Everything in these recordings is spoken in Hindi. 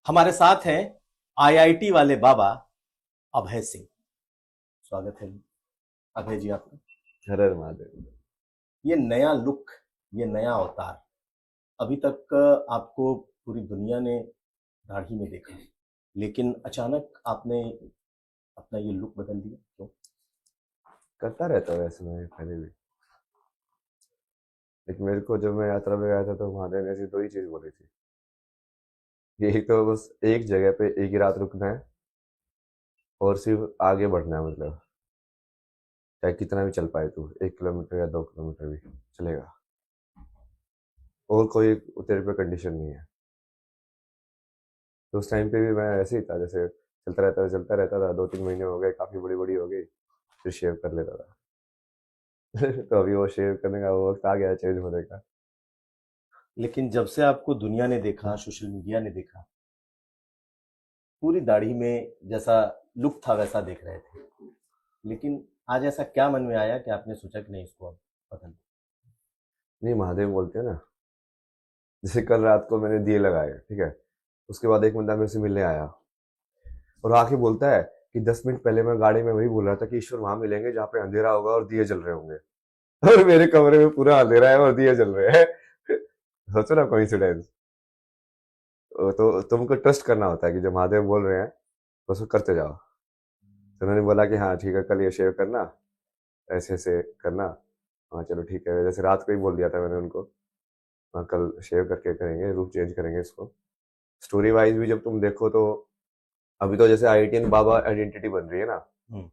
हमारे साथ हैं आईआईटी वाले बाबा अभय सिंह। स्वागत है अभय जी आपका। हर हर महादेव। ये नया लुक, ये नया अवतार, अभी तक आपको पूरी दुनिया ने दाढ़ी में देखा, लेकिन अचानक आपने अपना ये लुक बदल दिया, क्यों? करता रहता हूँ वैसे मैं पहले भी। लेकिन मेरे को जब मैं यात्रा पे गया था तो महादेव ने ऐसी दो ही चीज बोली थी। यही तो बस एक जगह पे एक ही रात रुकना है और सिर्फ आगे बढ़ना है, मतलब चाहे कितना भी चल पाए तू, 1 किलोमीटर या 2 किलोमीटर भी चलेगा। और कोई तेरे पे कंडीशन नहीं है। तो उस टाइम पे भी मैं ऐसे ही था, जैसे चलता रहता था। 2-3 महीने हो गए, काफी बड़ी बड़ी हो गई, फिर शेव कर लेता था। तो अभी वो शेव करने का वो वक्त आ गया चेंज होने का। लेकिन जब से आपको दुनिया ने देखा, सोशल मीडिया ने देखा, पूरी दाढ़ी में जैसा लुक था वैसा देख रहे थे, लेकिन आज ऐसा क्या मन में आया कि आपने सोचा कि नहीं, इसको अब बदल दो? नहीं, महादेव बोलते हैं ना। जैसे कल रात को मैंने दिए लगाए, ठीक है। उसके बाद एक बंदा मेरे से मिलने आया और आके बोलता है कि 10 मिनट पहले मैं गाड़ी में वही बोल रहा था कि ईश्वर वहां मिलेंगे जहाँ पे अंधेरा होगा और दिए जल रहे होंगे। और मेरे कमरे में पूरा अंधेरा है और दिए जल रहे हैं। सोचो ना, कोइंसिडेंस। तो तुमको ट्रस्ट करना होता है कि जो महादेव बोल रहे हैं तो उसको करते जाओ। तो उन्होंने बोला कि हाँ ठीक है, कल ये शेव करना, ऐसे ऐसे करना। हाँ चलो ठीक है, जैसे रात को ही बोल दिया था मैंने उनको। हाँ कल शेव करके करेंगे, रूप चेंज करेंगे इसको। स्टोरी वाइज भी जब तुम देखो तो अभी तो जैसे आईआईटीएन बाबा आइडेंटिटी बन रही है ना। हम्म,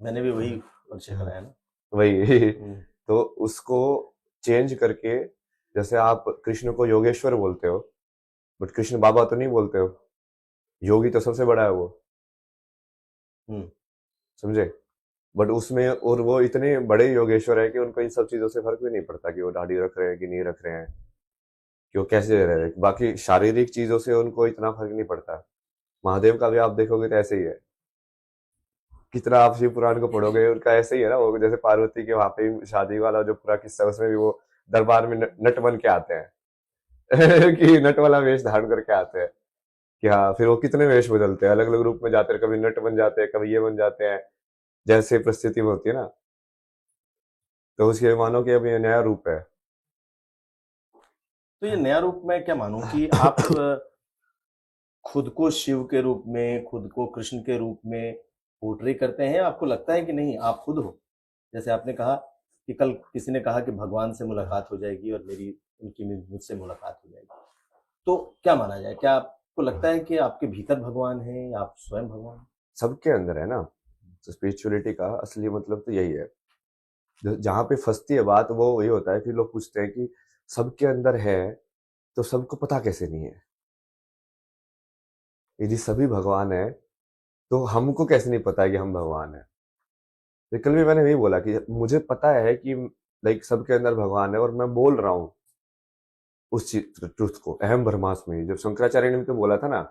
मैंने भी वही परिचय हाँ, कराया ना। वही। हम्म, तो उसको चेंज करके, जैसे आप कृष्ण को योगेश्वर बोलते हो, बट कृष्ण बाबा तो नहीं बोलते हो। योगी तो सबसे बड़ा है वो, हम्म। समझे। बट उसमें और वो इतने बड़े योगेश्वर है कि उनको इन सब चीजों से फर्क भी नहीं पड़ता कि वो दाढ़ी रख रहे हैं कि नहीं रख रहे हैं, कि वो कैसे रह रहे हैं। बाकी शारीरिक चीजों से उनको इतना फर्क नहीं पड़ता। महादेव का भी आप देखोगे तो ऐसे ही है। कितना आप शिव पुराण को पढ़ोगे, उनका ऐसे ही है ना। वो जैसे पार्वती के वहां पे शादी वाला जो पूरा किस्सा, उसमें भी वो दरबार में नट बन के आते हैं। कि नट वाला वेश धारण करके आते हैं। कि हाँ, फिर वो कितने वेश बदलते हैं, अलग अलग रूप में जाते हैं, कभी नट बन जाते हैं, कभी ये बन जाते हैं, जैसे परिस्थिति में होती है ना। तो उसके मानो कि अब ये नया रूप है। तो ये नया रूप मैं क्या मानूं कि आप खुद को शिव के रूप में, खुद को कृष्ण के रूप में पोर्ट्रे करते हैं? आपको लगता है कि नहीं आप खुद हो? जैसे आपने कहा कि कल किसी ने कहा कि भगवान से मुलाकात हो जाएगी और मेरी उनकी मुझसे मुलाकात हो जाएगी, तो क्या माना जाए? क्या आपको लगता है कि आपके भीतर भगवान है या आप स्वयं भगवान हैं? सबके अंदर है ना। तो स्पिरिचुअलिटी का असली मतलब तो यही है। जहां पे फंसती है बात वो वही होता है कि लोग पूछते हैं कि सबके अंदर है तो सबको पता कैसे नहीं है। यदि सभी भगवान है तो हमको कैसे नहीं पता है कि हम भगवान है। तो कल भी मैंने वही बोला कि मुझे पता है कि लाइक सबके अंदर भगवान है और मैं बोल रहा हूँ उस चीज ट्रुथ को। अहम ब्रह्मास्मि जब शंकराचार्य ने तो बोला था ना,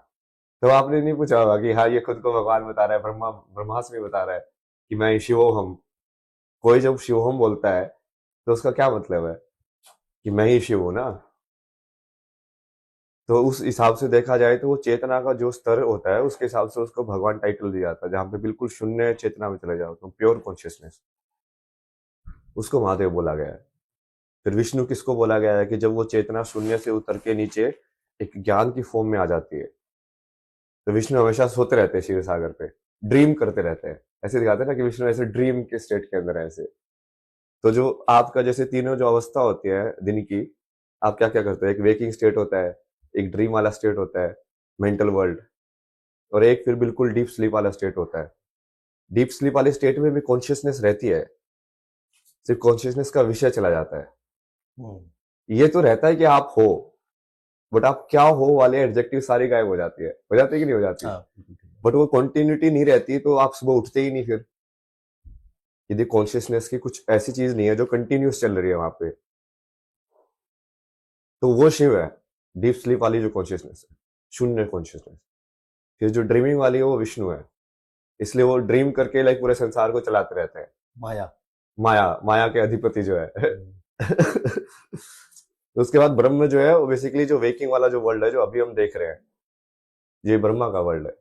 तो आपने नहीं पूछा होगा कि हाँ ये खुद को भगवान बता रहा है, ब्रह्मास्मि बता रहा है कि मैं शिवोहम। कोई जब शिवोहम बोलता है तो उसका क्या मतलब है कि मैं ही शिव हूं ना। तो उस हिसाब से देखा जाए तो वो चेतना का जो स्तर होता है उसके हिसाब से उसको भगवान टाइटल दिया जाता है। जहाँ पे बिल्कुल शून्य चेतना में चले जाओ तो प्योर कॉन्शियसनेस, उसको महादेव बोला गया है। फिर विष्णु किसको बोला गया है कि जब वो चेतना शून्य से उतर के नीचे एक ज्ञान की फॉर्म में आ जाती है। तो विष्णु हमेशा सोते रहते हैं क्षीर सागर पे, ड्रीम करते रहते हैं। ऐसे दिखाते हैं ना कि विष्णु ऐसे ड्रीम के स्टेट के अंदर है ऐसे। तो जो आपका जैसे तीनों जो अवस्था होती है दिन की, आप क्या क्या करते हो। एक वेकिंग स्टेट होता है, एक ड्रीम वाला स्टेट होता है, मेंटल वर्ल्ड, और एक फिर बिल्कुल डीप स्लीप वाला स्टेट होता है। डीप स्लीप वाले स्टेट में भी कॉन्शियसनेस रहती है, सिर्फ कॉन्शियसनेस का विषय चला जाता है। हम्म। ये तो रहता है कि आप हो, बट आप क्या हो वाले एडजेक्टिव सारी गायब हो जाती है कि नहीं हो जाती। हाँ, बिल्कुल ठीक है। बट वो कंटिन्यूटी नहीं रहती तो आप सुबह उठते ही नहीं फिर। यदि कॉन्शियसनेस की कुछ ऐसी चीज नहीं है जो कंटिन्यूस चल रही है वहां पे, तो वो शिव है। डीप स्लीप वाली जो कॉन्शियसनेस है, शून्य कॉन्शियसनेस। फिर जो ड्रीमिंग वाली है वो विष्णु है। इसलिए वो ड्रीम करके लाइक पूरे संसार को चलाते रहते हैं। माया। माया, माया के अधिपति जो है। हम्म। तो उसके बाद ब्रह्म जो है वो बेसिकली जो वेकिंग वाला जो वर्ल्ड है जो अभी हम देख रहे हैं, ये ब्रह्मा का वर्ल्ड है।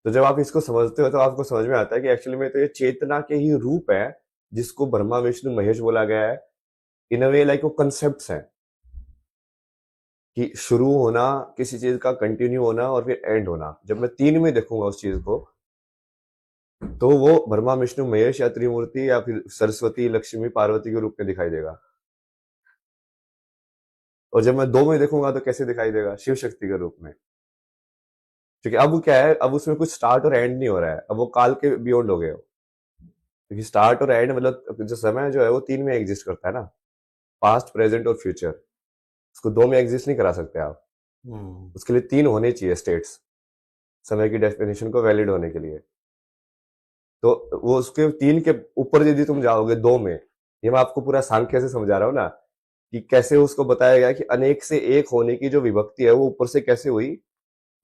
तो जब आप इसको समझते हो तो आपको समझ में आता है कि एक्चुअली में तो ये चेतना के ही रूप है, जिसको ब्रह्मा विष्णु महेश बोला गया है। इन अ वे लाइक वो कंसेप्ट हैं कि शुरू होना किसी चीज का, कंटिन्यू होना और फिर एंड होना। जब मैं तीन में देखूंगा उस चीज को, तो वो ब्रह्मा विष्णु महेश या त्रिमूर्ति या फिर सरस्वती लक्ष्मी पार्वती के रूप में दिखाई देगा। और जब मैं दो में देखूंगा तो कैसे दिखाई देगा? शिव शक्ति के रूप में। क्योंकि अब क्या है, अब उसमें कुछ स्टार्ट और एंड नहीं हो रहा है, अब वो काल के बियॉन्ड हो गए हो। क्योंकि स्टार्ट और एंड मतलब जो समय जो है वो तीन में एग्जिस्ट करता है ना, पास्ट प्रेजेंट और फ्यूचर। उसको दो में एग्जिस्ट नहीं करा सकते आप। उसके लिए तीन होने चाहिए स्टेट्स, समय की डेफिनेशन को वैलिड होने के लिए। तो वो उसके तीन के ऊपर यदि तुम जाओगे दो में, ये मैं आपको पूरा सांख्य से समझा रहा हूँ ना, कि कैसे उसको बताया गया कि अनेक से एक होने की जो विभक्ति है वो ऊपर से कैसे हुई।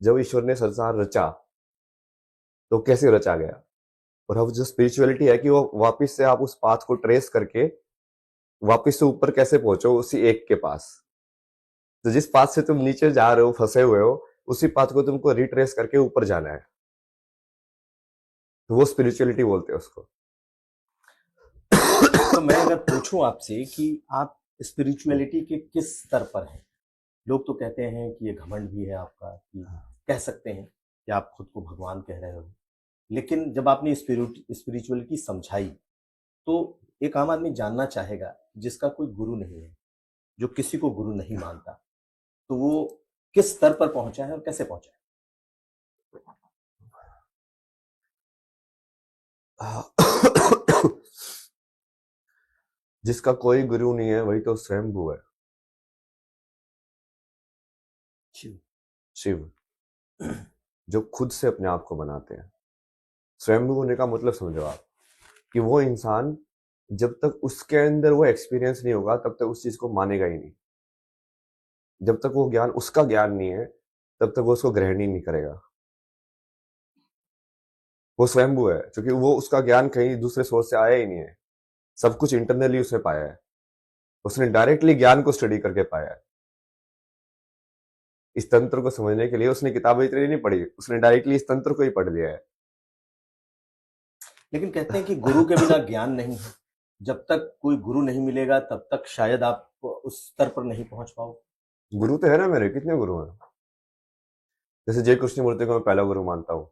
जब ईश्वर ने संसार रचा तो कैसे रचा गया। और अब जो स्पिरिचुअलिटी है कि वो वापस से आप उस पाथ को ट्रेस करके वापस से ऊपर कैसे पहुंचो उसी एक के पास। तो जिस पाथ से तुम नीचे जा रहे हो, फंसे हुए हो, उसी पाथ को तुमको रिट्रेस करके ऊपर जाना है। तो वो स्पिरिचुअलिटी बोलते हैं उसको। तो मैं अगर पूछूं आपसे कि आप स्पिरिचुअलिटी के किस स्तर पर हैं? लोग तो कहते हैं कि ये घमंड भी है आपका, कि कह सकते हैं कि आप खुद को भगवान कह रहे हो। लेकिन जब आपने स्पिरिचुअलिटी समझाई, तो एक आम आदमी जानना चाहेगा जिसका कोई गुरु नहीं है, जो किसी को गुरु नहीं मानता, तो वो किस स्तर पर पहुंचा है और कैसे पहुंचा है? जिसका कोई गुरु नहीं है वही तो स्वयंभू है, शिव। शिव, जो खुद से अपने आप को बनाते हैं। स्वयंभू होने का मतलब समझो आप, कि वो इंसान जब तक उसके अंदर वो एक्सपीरियंस नहीं होगा तब तक उस चीज को मानेगा ही नहीं। जब तक वो ज्ञान उसका ज्ञान नहीं है तब तक वो उसको ग्रहण ही नहीं करेगा। वो स्वयंभू है क्योंकि वो उसका ज्ञान कहीं दूसरे सोर्स से आया ही नहीं है। सब कुछ इंटरनली उसने पाया है। उसने डायरेक्टली ज्ञान को स्टडी करके पाया है। इस तंत्र को समझने के लिए उसने किताबें इतनी नहीं पढ़ी, उसने डायरेक्टली इस तंत्र को ही पढ़ लिया है। लेकिन कहते हैं कि गुरु के बिना ज्ञान नहीं है। जब तक कोई गुरु नहीं मिलेगा तब तक शायद आप उस स्तर पर नहीं पहुंच पाओ। गुरु तो है ना मेरे, कितने गुरु हैं। जैसे जय कृष्ण मूर्ति को मैं पहला गुरु मानता हूँ,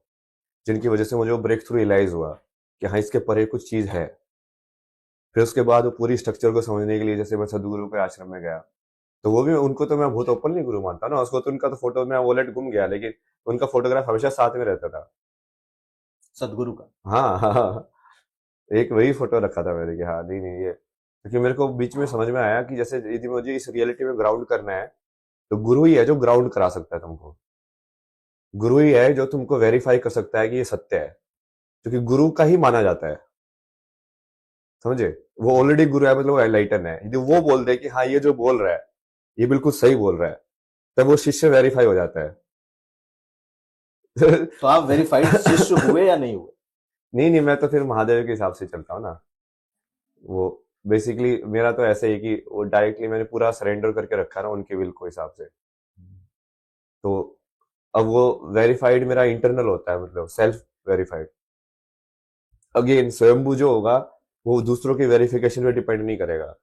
जिनकी वजह से मुझे वो ब्रेक थ्रू रियलाइज हुआ कि हाँ इसके परे कुछ चीज है। फिर उसके बाद वो पूरी स्ट्रक्चर को समझने के लिए जैसे मैं सदगुरु के आश्रम में गया, तो वो भी उनको तो मैं बहुत ओपनली गुरु मानता ना। उसको तो उनका तो फोटो, मैं वॉलेट गुम गया लेकिन उनका फोटोग्राफ हमेशा साथ में रहता था। सदगुरु का। हाँ हाँ हाँ। एक वही फोटो रखा था मैंने कि हाँ नहीं नहीं ये, क्योंकि मेरे को बीच में समझ में आया कि जैसे यदि मुझे इस रियलिटी में ग्राउंड करना है तो गुरु ही है जो ग्राउंड करा सकता है तुमको। गुरु ही है जो तुमको वेरीफाई कर सकता है कि ये सत्य है, क्योंकि गुरु का ही माना जाता है। समझे? वो ऑलरेडी गुरु है, मतलब वो एनलाइटन है। यदि वो बोल दे कि हाँ ये जो बोल रहा है ये बिल्कुल सही बोल रहा है, तब वो शिष्य वेरीफाई हो जाता है। तो आप वेरीफाइड शिष्य हुए या नहीं हुए? नहीं नहीं, मैं तो फिर महादेव के हिसाब से चलता हूँ ना। वो बेसिकली मेरा तो ऐसे ही कि वो डायरेक्टली मैंने पूरा सरेंडर करके रखा ना उनके विल को हिसाब से। तो अब वो वेरीफाइड मेरा इंटरनल होता है, मतलब सेल्फ वेरीफाइड। अगेन स्वयंभू जो होगा वो दूसरों की वेरिफिकेशन पे डिपेंड नहीं करेगा।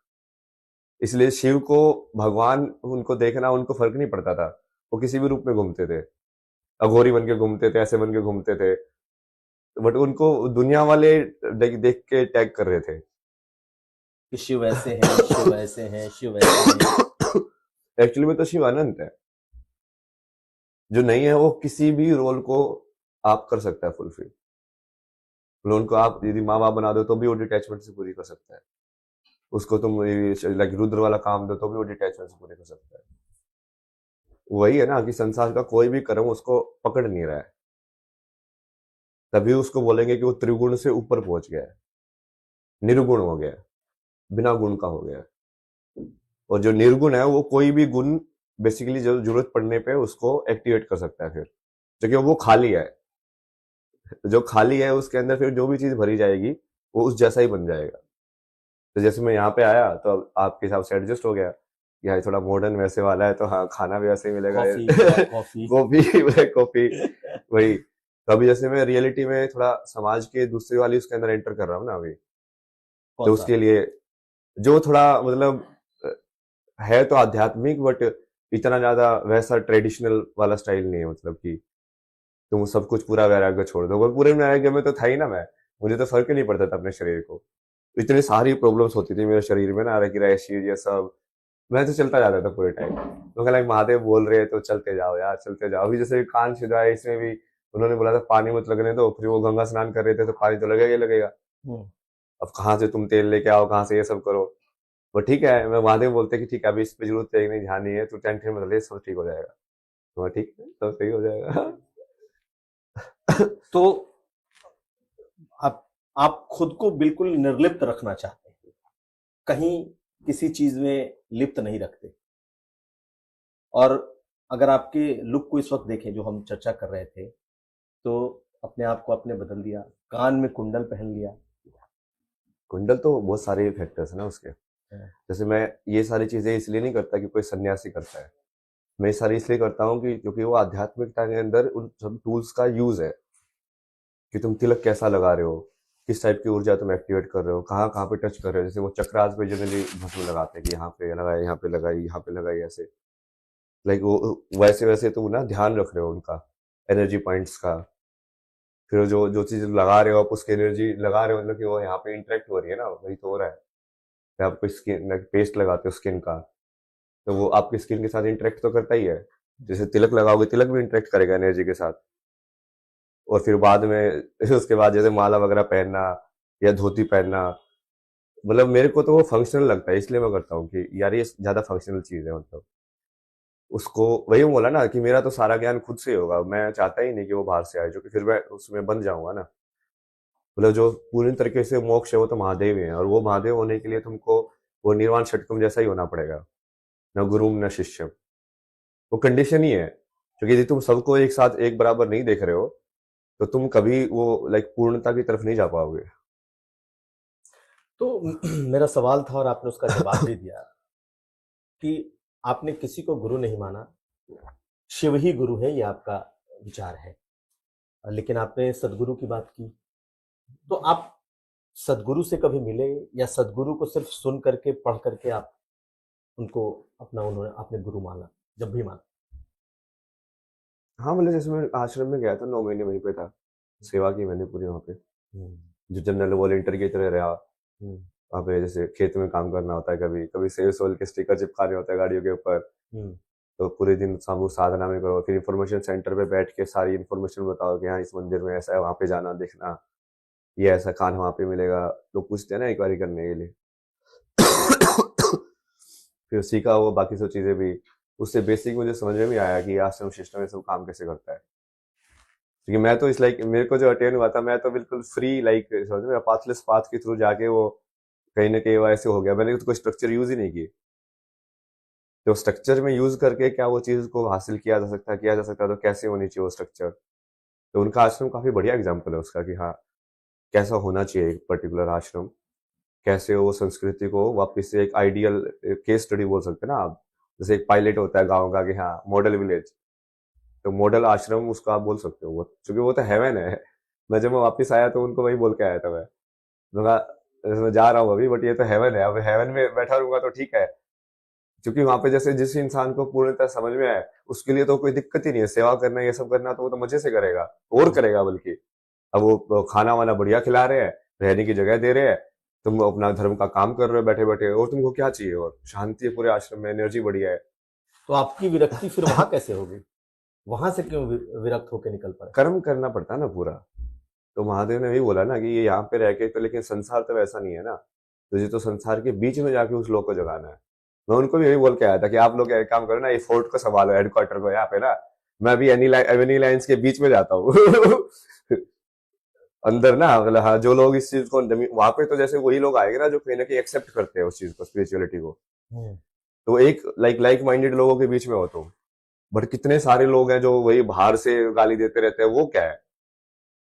इसलिए शिव को भगवान उनको देखना, उनको फर्क नहीं पड़ता था। वो किसी भी रूप में घूमते थे, अघोरी बन के घूमते थे, ऐसे बन के घूमते थे, बट उनको दुनिया वाले देख के टैग कर रहे थे। कि शिव ऐसे हैं, शिव ऐसे हैं, शिव ऐसे हैं। एक्चुअली में तो शिव अनंत है। जो नहीं है वो किसी भी रोल को आप कर सकता है फुलफिल। उनको आप यदि माँ बाप बना दो तो भी वो डिटैचमेंट से पूरी कर सकता है। उसको तुम लाइक रुद्र वाला काम दो तो भी वो डिटैचमेंट से पूरी कर सकता है। वही है ना कि संसार का कोई भी कर्म उसको पकड़ नहीं रहा है, तभी उसको बोलेंगे कि वो त्रिगुण से ऊपर पहुंच गया है, निर्गुण हो गया है, बिना गुण का हो गया है। और जो निर्गुण है वो कोई भी गुण बेसिकली जो जरूरत पड़ने पे उसको एक्टिवेट कर सकता है फिर, क्योंकि वो खाली है। जो खाली है उसके अंदर फिर जो भी चीज भरी जाएगी वो उस जैसा ही बन जाएगा। तो जैसे मैं यहाँ पे आया तो अब आपके हिसाब से एडजस्ट हो गया, कि हाँ थोड़ा मॉडर्न वैसे वाला है, तो हाँ खाना भी वैसे ही मिलेगा। Coffee, black coffee. Coffee, black coffee, वही। तो अभी जैसे मैं रियलिटी में थोड़ा समाज के दूसरी वाली उसके अंदर एंटर कर रहा हूँ ना अभी, कौन तो सा? उसके लिए जो थोड़ा मतलब है तो आध्यात्मिक, बट इतना ज्यादा वैसा ट्रेडिशनल वाला स्टाइल नहीं है, मतलब कि तुम सब कुछ पूरा वैराग्य छोड़ दो। पर पूरे वैराग्य में तो था ही ना मैं, मुझे तो फर्क ही नहीं पड़ता था अपने शरीर को। इतनी सारी प्रॉब्लम्स होती थी मेरे शरीर में ना, कि रैशेज ये सब, मैं तो चलता जाता था पूरे टाइम। तो कहला महादेव बोल रहे हैं तो चलते जाओ यार, चलते जाओ। अभी जैसे कान छिदवाया, इसमें भी उन्होंने बोला था पानी मत लगने दो, फिर वो गंगा स्नान कर रहे थे तो पानी तो लगेगा ही लगेगा। हम्म। अब कहाँ से तुम तेल लेके आओ, कहाँ से ये सब करो। वो ठीक है, मैं महादेव बोलते कि ठीक है अभी इस पे जरूरत है नहीं, ध्यान नहीं है, तू टेंशन मत ले, सब ठीक हो जाएगा। तो ठीक है, सब सही हो जाएगा। तो आप खुद को बिल्कुल निर्लिप्त रखना चाहते हैं, कहीं किसी चीज में लिप्त नहीं रखते। और अगर आपके लुक को इस वक्त देखें जो हम चर्चा कर रहे थे, तो अपने आप को आपने बदल दिया, कान में कुंडल पहन लिया। कुंडल तो बहुत सारे फैक्टर्स है ना उसके। हाँ। जैसे मैं ये सारी चीजें इसलिए नहीं करता कि कोई सन्यासी करता है, मैं ये सारी इसलिए करता हूँ कि क्योंकि वो आध्यात्मिकता के अंदर उन सब टूल्स का यूज है, कि तुम तिलक कैसा लगा रहे हो, किस टाइप की ऊर्जा तुम एक्टिवेट कर रहे हो, कहाँ कहाँ पे टच कर रहे हो। जैसे वो चक्रास पे जनरली भस्म लगाते हैं कि यहाँ पे लगाए, यहाँ पे लगाई, यहाँ पे लगाई, ऐसे लाइक वो वैसे वैसे तुम ना ध्यान रख रहे हो उनका, एनर्जी पॉइंट्स का। फिर जो जो चीज लगा रहे हो आप, उसकी एनर्जी लगा रहे हो, मतलब कि वो यहाँ पे इंटरेक्ट हो रही है ना, वही तो हो रहा है। फिर आप कोई स्किन पेस्ट लगाते हो स्किन का, तो वो आपकी स्किन के साथ इंटरेक्ट तो करता ही है। जैसे तिलक लगाओगे, तिलक भी इंटरेक्ट करेगा एनर्जी के साथ। और फिर बाद में उसके बाद जैसे माला वगैरह पहनना या धोती पहनना, मतलब मेरे को तो वो फंक्शनल लगता है, इसलिए मैं करता हूँ कि यार ये ज्यादा फंक्शनल चीज है। मतलब उसको वही बोला ना कि मेरा तो सारा ज्ञान खुद से ही होगा, मैं चाहता ही नहीं कि वो बाहर से आए, जो कि फिर मैं उसमें बन जाऊंगा ना। मतलब जो पूरी तरीके से मोक्ष है वो तो महादेव ही है, और वो महादेव होने के लिए तुमको वो निर्वाण षटकम जैसा ही होना पड़ेगा, न गुरुम न शिष्यम। वो कंडीशन ही है, क्योंकि यदि तुम सबको एक साथ एक बराबर नहीं देख रहे हो, तो तुम कभी वो लाइक पूर्णता की तरफ नहीं जा पाओगे। तो मेरा सवाल था और आपने उसका जवाब भी दिया कि आपने किसी को गुरु नहीं माना, शिव ही गुरु है, ये आपका विचार है। लेकिन आपने सदगुरु की बात की, तो आप सदगुरु से कभी मिले, या सदगुरु को सिर्फ सुन करके पढ़ करके आप उनको अपना उन्होंने आपने गुरु माना जब भी माना? हाँ, मतलब जैसे मैं आश्रम में गया था, 9 महीने वहीं पे था, सेवा की मैंने पूरी वहाँ पे, जो जनरल वॉलेंटियर की तरह रहा। हम्म, वहाँ पे जैसे खेत में काम करना होता है, कभी कभी सेव सोल के स्टिकर चिपकाने होते हैं गाड़ियों के ऊपर। हम्म, तो पूरे दिन सामूहिक साधना में करो, फिर इन्फॉर्मेशन सेंटर पे बैठ के सारी इन्फॉर्मेशन बताओ कि हाँ इस मंदिर में ऐसा है, वहाँ पे जाना देखना, ये ऐसा खान वहाँ पे मिलेगा। लोग पूछते हैं ना एक बारी करने के लिए। फिर सीखा वो बाकी सब चीजें भी, उससे बेसिक मुझे समझ में भी आया कि आश्रम सिस्टम में सब काम कैसे करता है। क्योंकि मैं तो इस लाइक मेरे को जो अटेंड हुआ था, मैं तो बिल्कुल फ्री लाइक समझ में, पाथलेस पाथ के थ्रू जाके वो कहीं ना कहीं वैसे हो गया। मैंने तो कोई स्ट्रक्चर यूज ही नहीं की। तो स्ट्रक्चर में यूज करके क्या वो चीज को हासिल किया जा सकता है, किया जा सकता है, तो कैसे होनी चाहिए वो स्ट्रक्चर। तो उनका आश्रम काफी बढ़िया एग्जाम्पल है उसका, कि हाँ कैसा होना चाहिए एक पर्टिकुलर आश्रम, कैसे वो संस्कृति को वापस से एक आइडियल केस स्टडी बोल सकते हैं ना आप। जैसे एक पायलट होता है गाँव का, कि हाँ मॉडल विलेज, तो मॉडल आश्रम उसको आप बोल सकते हो। वो क्योंकि वो तो हेवन है। मैं जब मैं वापस आया तो उनको वही बोल के आया था मैं कहा, जैसे मैं जा रहा हूँ अभी, बट ये तो हेवन है, अब हेवन में बैठा रहूंगा तो ठीक है। क्योंकि वहां पे जैसे जिस इंसान को पूर्णतः समझ में आए, उसके लिए तो कोई दिक्कत ही नहीं है, सेवा करना ये सब करना तो वो तो मजे से करेगा, और करेगा बल्कि। अब वो खाना वाना बढ़िया खिला रहे हैं, रहने की जगह दे रहे हैं, तुम अपना धर्म का काम कर रहे हो बैठे बैठे, और तुमको क्या चाहिए, और शांति है पूरे आश्रम में, एनर्जी बढ़िया है। तो आपकी विरक्ति फिर वहां कैसे होगी? वहां से क्यों विरक्त होकर निकल पड़े? कर्म करना पड़ता है ना पूरा। तो महादेव ने भी बोला ना कि ये यहाँ पे रह के तो, लेकिन संसार तो वैसा नहीं है ना, तुझे तो संसार के बीच में जाके उस लोग को जगाना है। मैं उनको भी यही बोल के आया था कि आप लोग एक काम करो ना, ये फोर्ट को संभालो, हेडक्वार्टर को यहाँ पे ना, मैं अभी एवेन्यू लाइन्स के बीच में जाता हूँ। अंदर ना, मतलब हाँ जो लोग इस चीज को वहां पे, तो जैसे वही लोग आएंगे ना जो कहीं ना कहीं एक्सेप्ट करते हैं उस चीज को, स्पिरिचुअलिटी को। तो एक लाइक माइंडेड लोगों के बीच में हो तुम। बट कितने सारे लोग हैं जो वही बाहर से गाली देते रहते हैं, वो क्या है,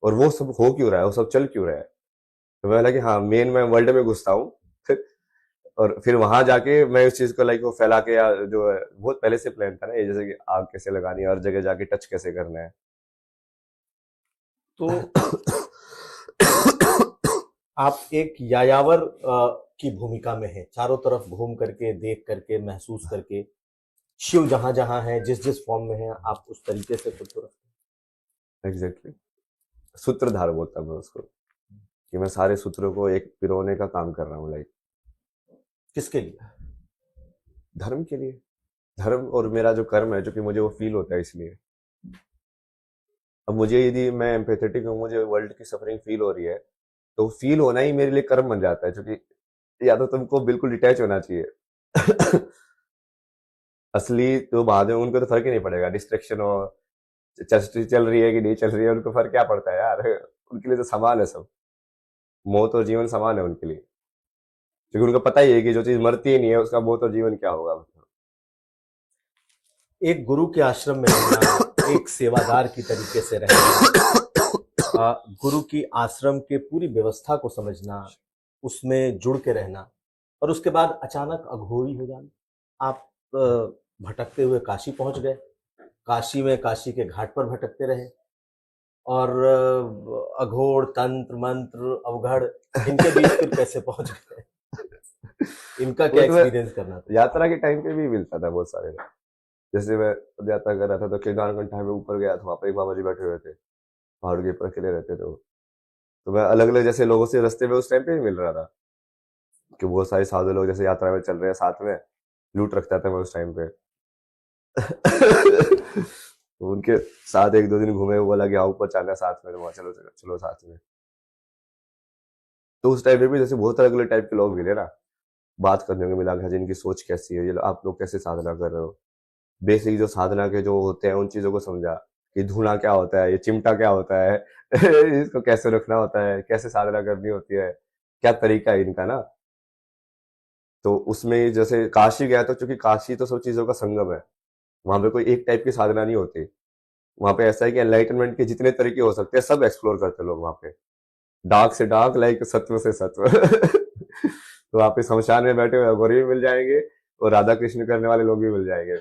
और वो सब हो क्यों रहा है, वो सब चल क्यों रहा है। तो मैं लगा कि हाँ मेन मैं वर्ल्ड में घुसता हूँ। और फिर वहां जाके मैं उस चीज को लाइक वो फैला के, या जो है बहुत पहले से प्लान था ना ये, जैसे कि आग कैसे लगानी है, हर जगह जाके टच कैसे करना है। तो आप एक यायावर की भूमिका में हैं, चारों तरफ घूम करके, देख करके, महसूस करके, शिव जहां जहां है, जिस जिस फॉर्म में है, आप उस तरीके से खुद को रखते एग्जैक्टली, सूत्रधार बोलता मैं उसको, कि मैं सारे सूत्रों को एक पिरोने का काम कर रहा हूँ लाइक। हैं। किसके लिए? धर्म के लिए, धर्म और मेरा जो कर्म है, जो कि मुझे वो फील होता है इसलिए। अब मुझे यदि मैं एम्पैथेटिक हूँ, मुझे वर्ल्ड की सफरिंग फील हो रही है, तो फील होना ही मेरे लिए कर्म बन जाता है, क्योंकि या तो तुमको बिल्कुल डिटैच होना चाहिए। असली तो बाद में उनको तो फर्क ही नहीं पड़ेगा, डिस्ट्रैक्शन हो, चल चल रही है कि नहीं चल रही है, उनको फर्क क्या पड़ता है यार। उनके लिए तो समान है सब, मौत और जीवन समान है उनके लिए, क्योंकि उनको पता ही है कि जो चीज मरती ही नहीं है उसका मौत और जीवन क्या होगा। एक गुरु के आश्रम में रहना, एक सेवादार की तरीके से रहना, गुरु की आश्रम के पूरी व्यवस्था को समझना, उसमें जुड़ के रहना, और उसके बाद अचानक अघोरी हो जाना। आप भटकते हुए काशी पहुंच गए, काशी में काशी के घाट पर भटकते रहे, और अघोर, तंत्र मंत्र, अवघड़, इनके बीच फिर कैसे पहुंच गए? इनका वो क्या तो मैं एक्सपीरियंस करना था? यात्रा के टाइम पे भी मिलता था बहुत सारे लोग। जैसे मैं यात्रा कर रहा था तो केदारकंठा में ऊपर गया था, वहां पे एक बाबा जी बैठे हुए थे, पहाड़ के ऊपर अकेले रहते थे वो। तो मैं अलग अलग जैसे लोगों से रास्ते में उस टाइम पे भी मिल रहा था, कि बहुत सारे साधु लोग जैसे यात्रा में चल रहे हैं साथ में, लूट रखता था मैं उस टाइम पे। तो उनके साथ एक दो दिन घूमे, वो बोला कि हाँ ऊपर चलना साथ में, तो वहाँ चलो चलो चलो साथ में। तो उस टाइम पे भी जैसे बहुत अलग अलग टाइप के लोग मिले ना, बात करने को मिला कि जिनकी सोच कैसी है, ये आप लोग कैसे साधना कर रहे हो, बेसिक जो साधना के जो होते हैं उन चीजों को समझा, कि धुना क्या होता है, ये चिमटा क्या होता है, इसको कैसे रखना होता है, कैसे साधना करनी होती है, क्या तरीका है इनका ना। तो उसमें जैसे काशी गया तो, चूंकि काशी तो सब चीजों का संगम है, वहां पे कोई एक टाइप की साधना नहीं होती। वहां पे ऐसा है कि एनलाइटनमेंट के जितने तरीके हो सकते हैं सब एक्सप्लोर करते हैं लोग वहां पे, डार्क से डार्क, लाइक सत्व से सत्व। तो वहां पे शमशान में बैठे हुए अघोरी भी मिल जाएंगे, और राधा कृष्ण करने वाले लोग भी मिल जाएंगे,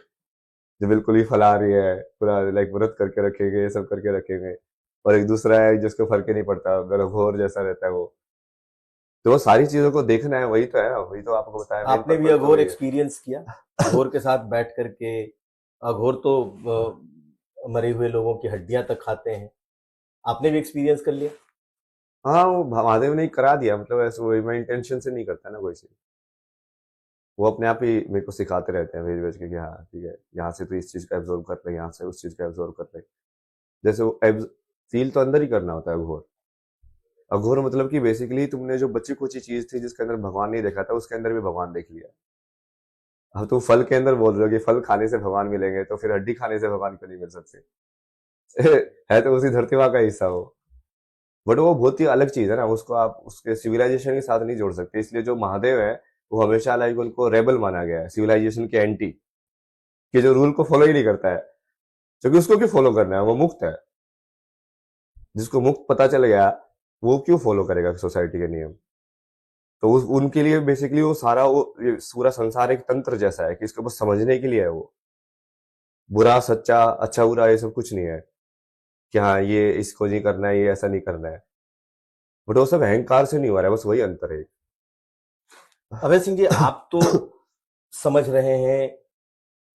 जो बिल्कुल ही फलाहारी है, पूरा लाइक व्रत करके रखेंगे, ये सब करके रखेंगे। और एक दूसरा है जिसको फर्क ही नहीं पड़ता, अगर घोर जैसा रहता है वो। तो वो सारी चीजों को देखना है, वही तो है ना, वही तो आपको बताया, मेन आपने भी पर्पज तो अघोर वही है। एक्सपीरियंस किया? अघोर के साथ बैठ करके, अघोर तो मरे हुए लोगों की हड्डियां तक खाते हैं, आपने भी एक्सपीरियंस कर लिया? हाँ, वो महादेव ने ही करा दिया, मतलब ऐसे वही, मैं इंटेंशन से नहीं करता ना कोई चीज, वो अपने आप ही मेरे को सिखाते रहते हैं भेज भेज के, कि हाँ ठीक है, यहाँ से तो इस चीज का एब्जॉर्व कर ले, यहाँ से उस चीज का एब्जॉर्व कर ले। जैसे वो फील तो अंदर ही करना होता है अघोर। अघोर मतलब कि बेसिकली तुमने जो बची कुची चीज थी जिसके अंदर भगवान नहीं देखा था, उसके अंदर भी भगवान देख लिया। अब तुम फल के अंदर बोल रहे हो कि फल खाने से भगवान मिलेंगे, तो फिर हड्डी खाने से भगवान क्यों नहीं मिल सकते? है तो उसी धरती माँ का हिस्सा हो। बट वो बहुत ही अलग चीज है ना, उसको आप उसके सिविलाइजेशन के साथ नहीं जोड़ सकते। इसलिए जो महादेव है वो हमेशा लाइक उनको रेबल माना गया है, सिविलाइजेशन के एंटी, कि जो रूल को फॉलो ही नहीं करता है। क्योंकि उसको क्यों फॉलो करना है, वो मुक्त है। जिसको मुक्त पता चल गया, वो क्यों फॉलो करेगा सोसाइटी के नियम? तो उनके लिए बेसिकली वो सारा, वो ये पूरा संसार एक तंत्र जैसा है, कि इसको बस समझने के लिए है वो। बुरा सच्चा, अच्छा बुरा, ये सब कुछ नहीं है, कि हाँ ये इसको नहीं करना है, ये ऐसा नहीं करना है। बट वो सब अहंकार से नहीं हो रहा है, बस वही अंतर है। अभय सिंह जी, आप तो समझ रहे हैं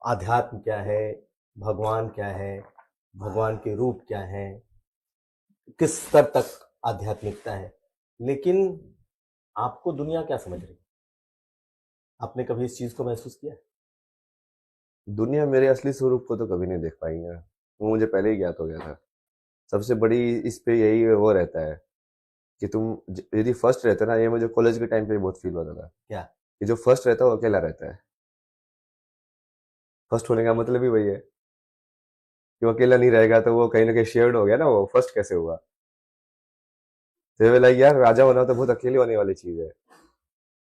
आध्यात्म क्या है, भगवान क्या है, भगवान के रूप क्या है, किस स्तर तक आध्यात्मिकता है, लेकिन आपको दुनिया क्या समझ रही है? आपने कभी इस चीज को महसूस किया? दुनिया मेरे असली स्वरूप को तो कभी नहीं देख पाएंगे, वो मुझे पहले ही ज्ञात हो गया था। सबसे बड़ी इस पे यही वो रहता है, कि तुम यदि फर्स्ट रहते ना, ये मुझे कॉलेज के टाइम पे बहुत फील होता था, क्या? कि जो फर्स्ट रहता है वो अकेला रहता है। फर्स्ट होने का मतलब ही वही है, कि वो अकेला नहीं रहेगा, तो वो कहीं ना कहीं शेयर्ड हो गया ना, वो फर्स्ट कैसे हुआ? तो लाइक यार, राजा होना तो बहुत अकेले होने वाली चीज है,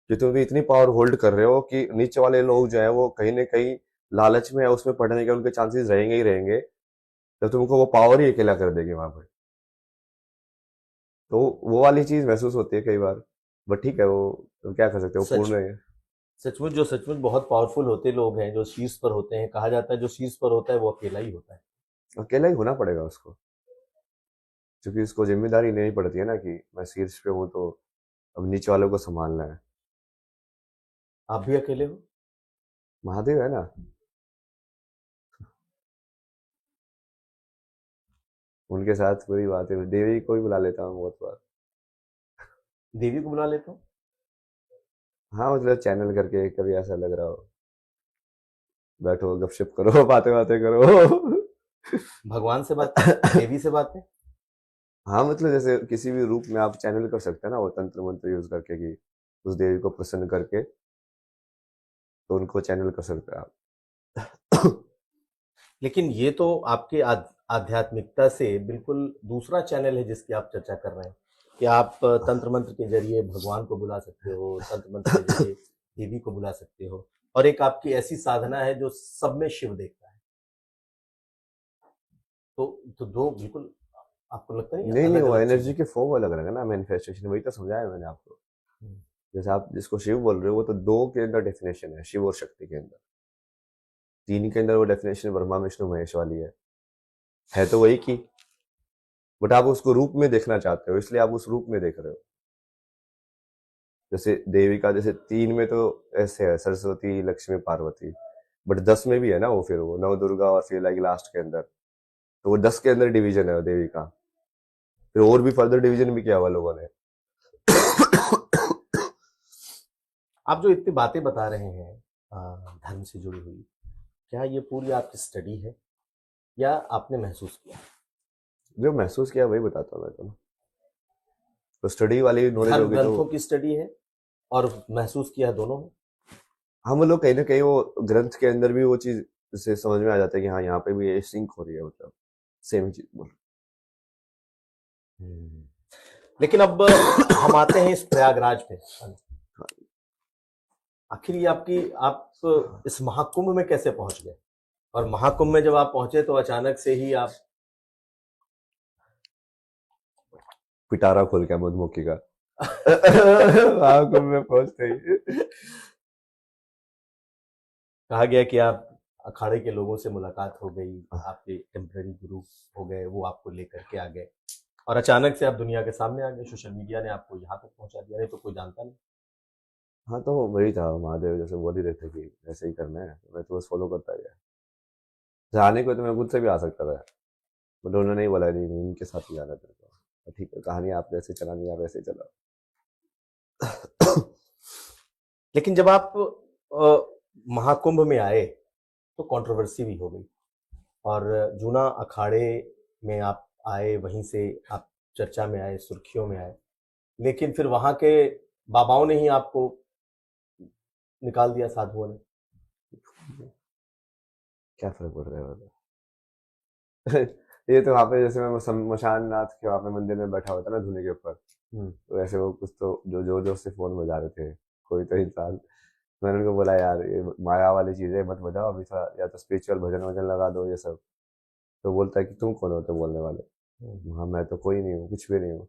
कि तुम भी इतनी पावर होल्ड कर रहे हो कि नीचे वाले लोग जो है वो कहीं ना कहीं लालच में है, उसमें पढ़ने के उनके चांसेस रहेंगे ही रहेंगे, तो तुमको वो पावर ही अकेला कर देगी वहां पर। तो वो वाली चीज महसूस होती है कई बार। बट ठीक है, वो तो क्या कर सकते हैं, वो सच पूर्ण है। सचमुच बहुत पावरफुल होते लोग हैं जो शीर्ष पर होते हैं। कहा जाता है जो शीर्ष पर होता है वो अकेला ही होता है। अकेला ही होना पड़ेगा उसको, क्योंकि उसको जिम्मेदारी लेनी पड़ती है ना कि मैं शीर्ष पे हूँ तो अब नीचे वालों को संभालना है। आप भी अकेले हो? महादेव है ना। उनके साथ पूरी बात है, देवी को भी बुला लेता हूँ बहुत बार। देवी को बुला लेता हूँ। हाँ मतलब चैनल करके कभी ऐसा लग रहा हो, बैठो गपशप करो बातें बातें करो। भगवान से बातें, देवी से बातें। हाँ मतलब जैसे किसी भी रूप में आप चैनल कर सकते हैं ना, वो तंत्र मंत्र यूज करके कि उस देवी को प्रसन्न करके, तो उनको चैनल कर सकते हैं आप। लेकिन ये तो आपके आध्यात्मिकता से बिल्कुल दूसरा चैनल है जिसकी आप चर्चा कर रहे हैं कि आप तंत्र मंत्र के जरिए भगवान को बुला सकते हो, तंत्र मंत्र के जरिए देवी को बुला सकते हो, और एक आपकी ऐसी साधना है जो सब में शिव देखता है। तो दो बिल्कुल, आपको लगता नहीं नहीं नहीं, अलग वो अलग एनर्जी चीजें? के फॉर्म अलग अलग है ना, मैनिफेस्टेशन, वही तो समझाया मैंने आपको। हम्म। जैसे आप जिसको शिव बोल रहे हो वो तो दो के अंदर डेफिनेशन है, शिव और शक्ति के अंदर। तीन के अंदर वो डेफिनेशन ब्रह्मा विष्णु महेश वाली है तो वही की, बट आप उसको रूप में देखना चाहते हो, इसलिए आप उस रूप में देख रहे हो। जैसे देवी का जैसे तीन में तो ऐसे है, सरस्वती लक्ष्मी पार्वती, बट 10 में भी है ना वो, फिर वो नव दुर्गा और फिर लाइक लास्ट के अंदर, तो वो 10 के अंदर डिवीजन है देवी का। फिर और भी फर्दर डिवीजन भी किया हुआ लोगों ने। आप जो इतनी बातें बता रहे हैं धर्म से जुड़ी हुई, क्या ये पूरी आपकी स्टडी है या आपने महसूस किया? जो महसूस किया वही बताता हूँ मैं तो स्टडी वाली नॉलेज धर्म होगी तो। ग्रंथों की स्टडी है और महसूस किया है, दोनों है? हम लोग कहीं ना कहीं वो ग्रंथ के अंदर भी वो चीज से समझ में आ जाता है कि हाँ यहाँ पे भी ये सिंक हो रही है, मतलब सेम चीज बोल। हम्म। लेकिन अब हम आते हैं इस प्रयागराज पे। आखिर ये आपकी, आप इस महाकुंभ में कैसे पहुंच गए? और महाकुंभ में जब आप पहुंचे तो अचानक से ही आप पिटारा खोल के मधुमक्खी का। वहां को मैं पहुंचते ही। कहा गया कि आप अखाड़े के लोगों से मुलाकात हो गई, आपके टेम्पररी गुरु हो गए, वो आपको लेकर के आ गए और अचानक से आप दुनिया के सामने आ गए। सोशल मीडिया ने आपको यहाँ तक पहुंचा दिया, नहीं तो कोई जानता नहीं। हाँ तो वही था, महादेव जैसे बोल ही रहे थे कि ऐसे ही करना है, तो मैं तो बस फॉलो करता गया। जाने को तो मैं खुद से भी आ सकता था, बट उन्होंने नहीं बोला नहीं नहीं इनके साथ ही जाना तेरे को, तो ठीक है कहानी आप ऐसे चलानी आप ऐसे चलाओ। लेकिन जब आप महाकुंभ में आए तो कंट्रोवर्सी भी हो गई और जूना अखाड़े में आप आए, वहीं से आप चर्चा में आए, सुर्खियों में आए, लेकिन फिर वहां के बाबाओं ने ही आपको निकाल दिया, साधुओं ने। क्या फर्क पड़ रहा है मतलब। ये तो वहाँ पे जैसे मैं मशान नाथ के वहाँ पे मंदिर में बैठा हुआ था ना धुने के ऊपर, तो ऐसे वो कुछ तो जो जोर जोर से फोन बजा रहे थे, कोई तो इंसान। मैंने उनको बोला यार ये माया वाली चीजें मत बजाओ अभी, थोड़ा या तो स्पिरिचुअल भजन वजन लगा दो ये सब। तो बोलता है कि तुम कौन होते बोलने वाले। हाँ मैं तो कोई नहीं हूँ, कुछ भी नहीं हूँ।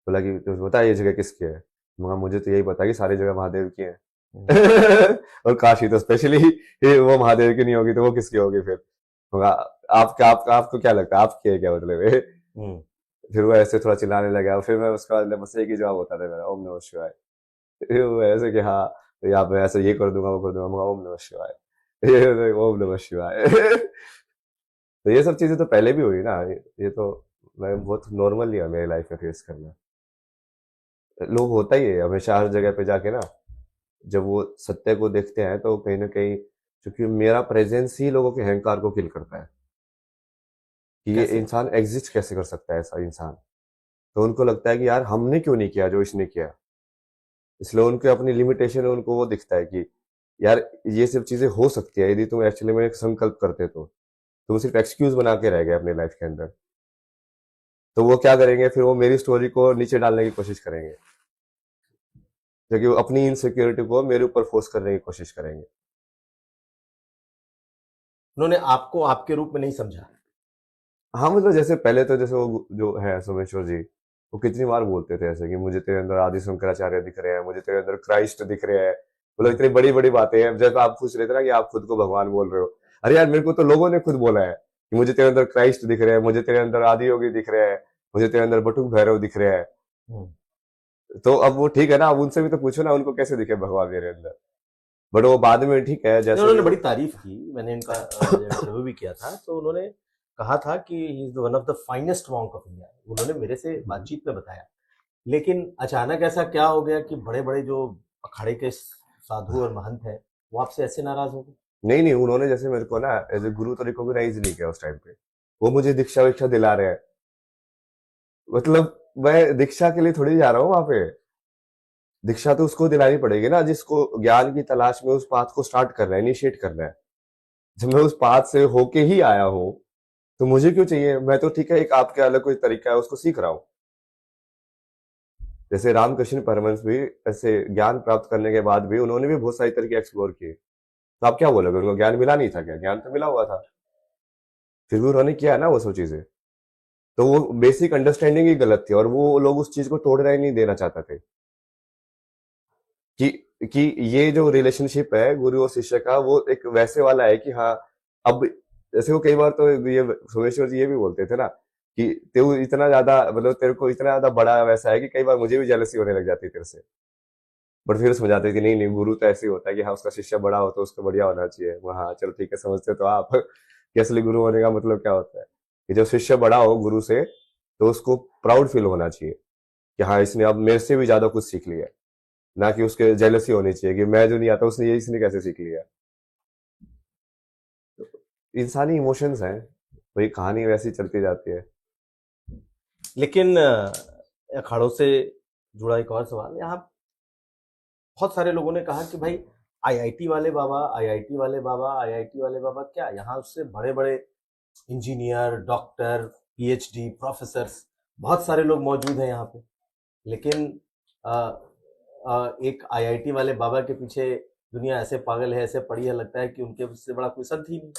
बोला कि तुझे पता है ये जगह किसकी है? मगर मुझे तो यही पता है कि सारी जगह महादेव की है। और काशी तो स्पेशली वो महादेव की नहीं होगी तो वो किसकी होगी फिर? मगा आपको क्या लगता है आपकी है क्या मतलब ये? फिर वो ऐसे थोड़ा चिल्लाने लगा, फिर मैं उसका बस एक ही जवाब होता था मेरा, ओम नमः शिवाय। फिर वो ऐसे कि हाँ तो यहाँ पे ऐसे ये कर दूंगा वो कर दूंगा, मगा ओम नमः शिवाय। ये ओम नमः शिवाय। तो ये सब चीजें तो पहले भी हुई ना, ये तो मैं बहुत नॉर्मल लिया मेरी लाइफ में फेस करना। लोग होता ही है हमेशा हर जगह पे जाके ना, जब वो सत्य को देखते हैं तो कहीं ना कहीं, क्योंकि मेरा प्रेजेंस ही लोगों के अहंकार को किल करता है कि ये कैसे? इंसान एग्जिस्ट कैसे कर सकता है ऐसा इंसान। तो उनको लगता है कि यार हमने क्यों नहीं किया जो इसने किया, इसलिए उनके अपनी लिमिटेशन है, उनको वो दिखता है कि यार ये सब चीजें हो सकती है यदि तुम एक्चुअली में एक संकल्प करते तो। तुम सिर्फ एक्सक्यूज बना के रह गए अपनी लाइफ के अंदर। तो वो क्या करेंगे फिर, वो मेरी स्टोरी को नीचे डालने की कोशिश करेंगे, क्योंकि वो अपनी इनसिक्योरिटी को मेरे ऊपर फोर्स करने की कोशिश करेंगे। उन्होंने आपको आपके रूप में नहीं समझा। हाँ मतलब जैसे पहले तो जैसे वो जो है सोमेश्वर जी, वो कितनी बार बोलते थे ऐसे कि मुझे तेरे अंदर आदि शंकराचार्य दिख रहे हैं, मुझे तेरे अंदर क्राइस्ट दिख रहे हैं, मतलब इतनी बड़ी बड़ी बातें हैं। जब आप पूछ रहे थे ना कि आप खुद को भगवान बोल रहे हो, अरे यार मेरे को तो लोगों ने खुद बोला है कि मुझे तेरे अंदर क्राइस्ट दिख रहे हैं, मुझे तेरे अंदर आदि योगी दिख रहे हैं, मुझे तेरे अंदर बटुक भैरव दिख रहे हैं। तो अब वो ठीक है ना, अब उनसे भी तो पूछो ना उनको कैसे दिखे भगवान मेरे अंदर। बट वो बाद में ठीक है, जैसे उन्होंने भी बड़ी तारीफ की, मैंने इनका इंटरव्यू भी किया था, तो उन्होंने कहा था कि he is one of the finest monk of India, उन्होंने मेरे से बातचीत में बताया। लेकिन अचानक ऐसा क्या हो गया कि बड़े बड़े जो अखाड़े के साधु और महंत हैं वो आपसे ऐसे नाराज हो गए? नहीं नहीं, उन्होंने जैसे मेरे को ना एज ए गुरु तो रिकॉग्नाइज नहीं किया उस टाइम पे। वो मुझे दीक्षा विक्षा दिला रहे हैं, मतलब मैं दीक्षा के लिए थोड़ी जा रहा हूँ वहां पे। दीक्षा तो उसको दिलानी पड़ेगी ना जिसको ज्ञान की तलाश में उस पाथ को स्टार्ट करना है, इनिशिएट करना है। जब मैं उस पाथ से होके ही आया हूँ तो मुझे क्यों चाहिए? मैं तो ठीक है, एक आपके अलग कोई तरीका है उसको सीख रहा हूँ। जैसे रामकृष्ण परमहंस भी ऐसे ज्ञान प्राप्त करने के बाद भी उन्होंने भी बहुत सारी तरीके एक्सप्लोर किए। तो आप क्या बोलोगे, उनको ज्ञान मिला नहीं था क्या? ज्ञान तो मिला हुआ था, फिर भी उन्होंने किया ना वो सब चीजें। तो वो बेसिक अंडरस्टैंडिंग ही गलत थी और वो लोग उस चीज को तोड़ना ही नहीं देना चाहते थे कि कि ये जो रिलेशनशिप है गुरु और शिष्य का, वो एक वैसे वाला है कि हाँ, अब जैसे वो कई बार तो ये सोमेश्वर जी ये भी बोलते थे ना कि तेरे इतना ज्यादा, मतलब तेरे को इतना ज्यादा बड़ा वैसा है कि कई बार मुझे भी जेलसी होने लग जाती है तेरे से। बट फिर समझाते कि नहीं नहीं, गुरु तो ऐसे ही होता है कि हाँ उसका शिष्य बड़ा हो तो उसको बढ़िया होना चाहिए। हाँ चलो ठीक है, समझते तो आप कि असली गुरु होने का मतलब क्या होता है, कि जब शिष्य बड़ा हो गुरु से तो उसको प्राउड फील होना चाहिए कि हाँ इसने अब मेरे से भी ज्यादा कुछ सीख लिया है। ना कि उसके जेलसी होनी चाहिए कि मैं जो नहीं आता उसने ये इसने कैसे सीख लिया। इंसानी इमोशंस हैं, वही कहानी वैसी चलती जाती है। लेकिन अखाड़ों से जुड़ा एक और सवाल, यहाँ बहुत सारे लोगों ने कहा कि भाई आईआईटी वाले बाबा, आईआईटी वाले बाबा, आईआईटी वाले बाबा, क्या यहाँ उससे बड़े बड़े इंजीनियर, डॉक्टर, पीएचडी, प्रोफेसर्स, बहुत सारे लोग मौजूद हैं यहाँ पे। लेकिन एक आईआईटी वाले बाबा के पीछे दुनिया ऐसे पागल है, ऐसे पड़ी है, लगता है कि उनके उससे बड़ा कोई संत ही नहीं।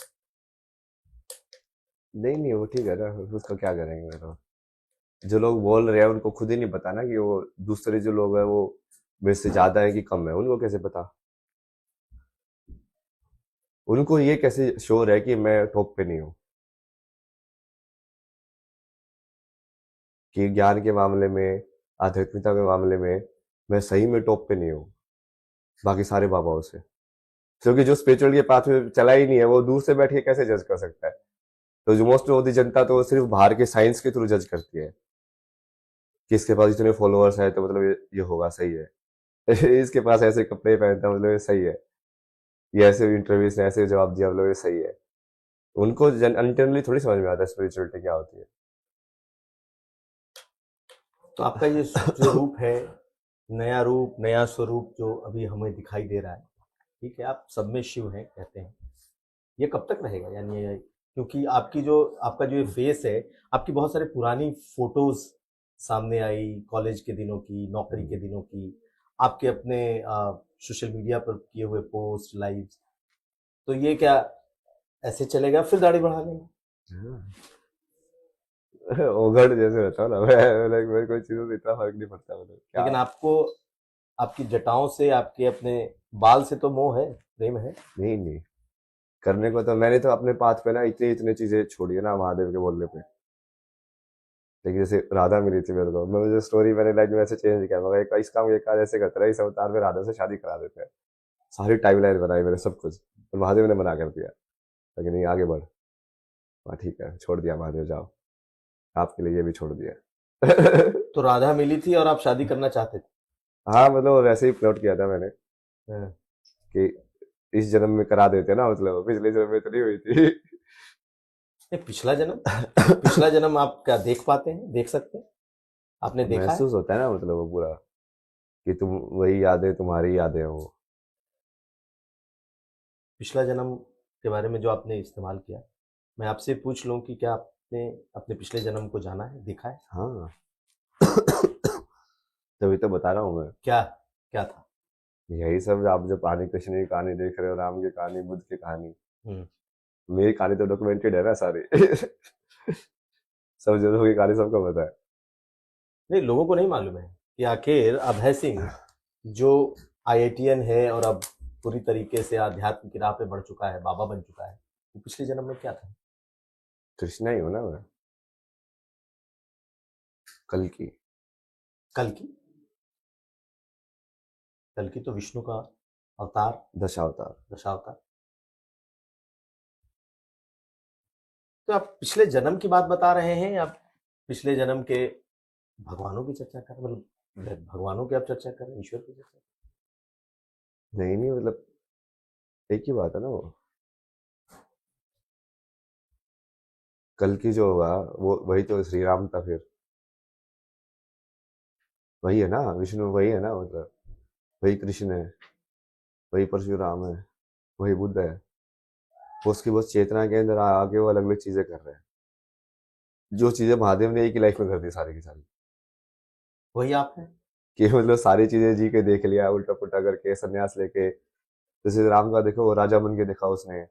नहीं नहीं, वो ठीक है ना, उसका क्या करेंगे। तो जो लोग बोल रहे हैं उनको खुद ही नहीं पता ना कि वो दूसरे जो लोग हैं वो मेरे से ज्यादा है कि कम है, उनको कैसे पता? उनको ये कैसे श्योर है कि मैं टॉप पे नहीं हूँ? कि ज्ञान के मामले में, आध्यात्मिकता के मामले में मैं सही में टॉप पे नहीं हूँ बाकी सारे बाबाओं से? क्योंकि जो स्पिरिचुअल के पाथ में चला ही नहीं है वो दूर से बैठ के कैसे जज कर सकता है? तो जो मोस्ट ऑफ द जनता तो सिर्फ बाहर के साइंस के थ्रू जज करती है कि इसके पास इतने फॉलोअर्स है तो मतलब ये होगा सही है इसके पास ऐसे कपड़े पहनता मतलब ये सही है, ये ऐसे इंटरव्यूज ने ऐसे जवाब दिया मतलब ये सही है। उनको इंटरनली थोड़ी समझ में आता है स्पिरिचुअलिटी क्या होती है। तो आपका ये जो रूप है, नया रूप, नया स्वरूप जो अभी हमें दिखाई दे रहा है, ठीक है, आप सब में शिव हैं कहते हैं, ये कब तक रहेगा? यानी ये, क्योंकि आपका जो ये फेस है, आपकी बहुत सारी पुरानी फोटोज सामने आई, कॉलेज के दिनों की, नौकरी के दिनों की, आपके अपने सोशल मीडिया पर किए हुए पोस्ट, लाइव, तो ये क्या ऐसे चलेगा फिर दाढ़ी बढ़ा लेंगे? ओगड़ जैसे रहता हूँ ना मैं, लाइक मेरे कोई चीजों से इतना फर्क नहीं पड़ता, मतलब क्या। लेकिन आपको आपकी जटाओं से, आपके अपने बाल से तो मोह है, प्रेम है। नहीं नहीं, करने को तो मैंने तो अपने पाथ पे ना इतनी इतनी चीजें छोड़ी है ना महादेव के बोलने पे। लेकिन जैसे राधा मिली थी मेरे को, मैं मुझे स्टोरी मैंने लाइक वैसे चेंज किया, मगर इस काम ये कार्य ऐसे करते रहे, इस अवतार में राधा से शादी करा देते हैं। सारी टाइमलाइन बनाई मैंने सब कुछ, और महादेव ने मना कर दिया, लेकिन नहीं आगे बढ़। हाँ ठीक है, छोड़ दिया महादेव, जाओ, आपके लिए ये भी छोड़ दिया तो राधा मिली थी और आप शादी करना चाहते थे? हाँ मतलब वैसे ही प्लॉट किया था मैंने हाँ। कि इस जन्म में करा देते ना, मतलब पिछले जन्म में तो नहीं हुई थी नहीं, पिछला जन्म आप क्या देख पाते हैं, देख सकते हैं? आपने देखा है? महसूस होता है ना, मतलब वो पूरा कि तुम वही यादें, तुम्हारी यादें हैं वो। पिछला जन्म के बारे में जो आपने इस्तेमाल किया, मैं आपसे पूछ लूं कि क्या आपने अपने पिछले जन्म को जाना है, देखा है? हाँ तभी तो बता रहा हूँ मैं। क्या क्या था? यही सब, आप जो कहानी, कृष्ण की कहानी देख रहे हो, राम की कहानी, बुद्ध की कहानी, हम्म। मेरी कहानी तो डॉक्यूमेंटेड है ना सारी सब जनों की कहानी सबको पता है। नहीं, लोगों को नहीं मालूम है कि आखिर अभय सिंह जो आईआईटीएन है और अब पूरी तरीके से आध्यात्म की राह पे बढ़ चुका है, बाबा बन चुका है, वो पिछले जन्म में क्या था? कृष्णा ही हो ना मैं, कल की। कल की? कल की तो विष्णु का अवतार, दशावतार। दशावतार। तो आप पिछले जन्म की बात बता रहे हैं या पिछले जन्म के भगवानों की चर्चा कर, मतलब भगवानों की आप चर्चा कर रहे हैं, ईश्वर की चर्चा? नहीं नहीं, मतलब एक ही बात है ना वो। कल की जो होगा वो वही तो श्री राम था फिर। वही है ना विष्णु, वही है ना, मतलब वही कृष्ण है, वही परशुराम है, वही बुद्ध है। वो उसकी बस चेतना के अंदर आके वो अलग अलग चीजें कर रहे हैं, जो चीजें महादेव ने एक ही लाइफ में कर दी सारी की सारी। वही आप है। कि मतलब सारी चीजें जी के देख लिया, उल्टा पुल्टा करके संन्यास लेके। जैसे राम का देखो, वो राजा बन के देखा उसने।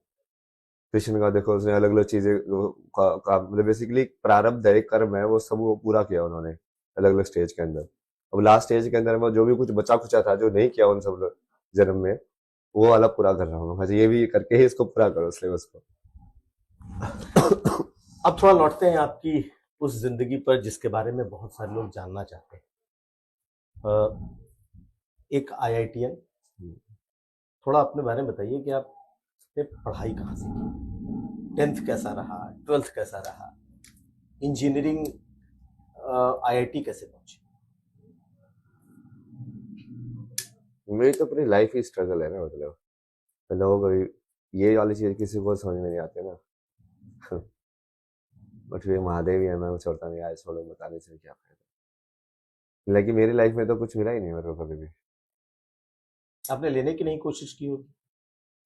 कृष्ण का देखो, उसने अलग अलग चीजें मतलब बेसिकली प्रारब्ध है, कर्म है, वो सब वो पूरा किया उन्होंने अलग अलग स्टेज के अंदर। अब लास्ट स्टेज के अंदर वो जो भी कुछ बचा कुचा था जो नहीं किया उन सब जन्म में, वो वाला पूरा कर रहा हूँ। हाँ, ये भी करके ही इसको पूरा करो सिलेबस को। अब थोड़ा लौटते हैं आपकी उस जिंदगी पर जिसके बारे में बहुत सारे लोग जानना चाहते हैं। एक आईआईटीएन, थोड़ा अपने बारे में बताइए कि आपने पढ़ाई कहाँ से की, 10th कैसा रहा, 12th कैसा रहा, इंजीनियरिंग आईआईटी कैसे पहुंचे? मेरी तो पूरी लाइफ ही स्ट्रगल है ना, मतलब लोगों को ये वाली चीज किसी को समझ में नहीं आती ना। बट ये महादेव ही है, मैं छोड़ता नहीं आज, छोड़ो बताने से क्या फायदा। लेकिन मेरी लाइफ में तो कुछ मिला ही नहीं मेरे को कभी भी। आपने लेने की नहीं कोशिश की होगी?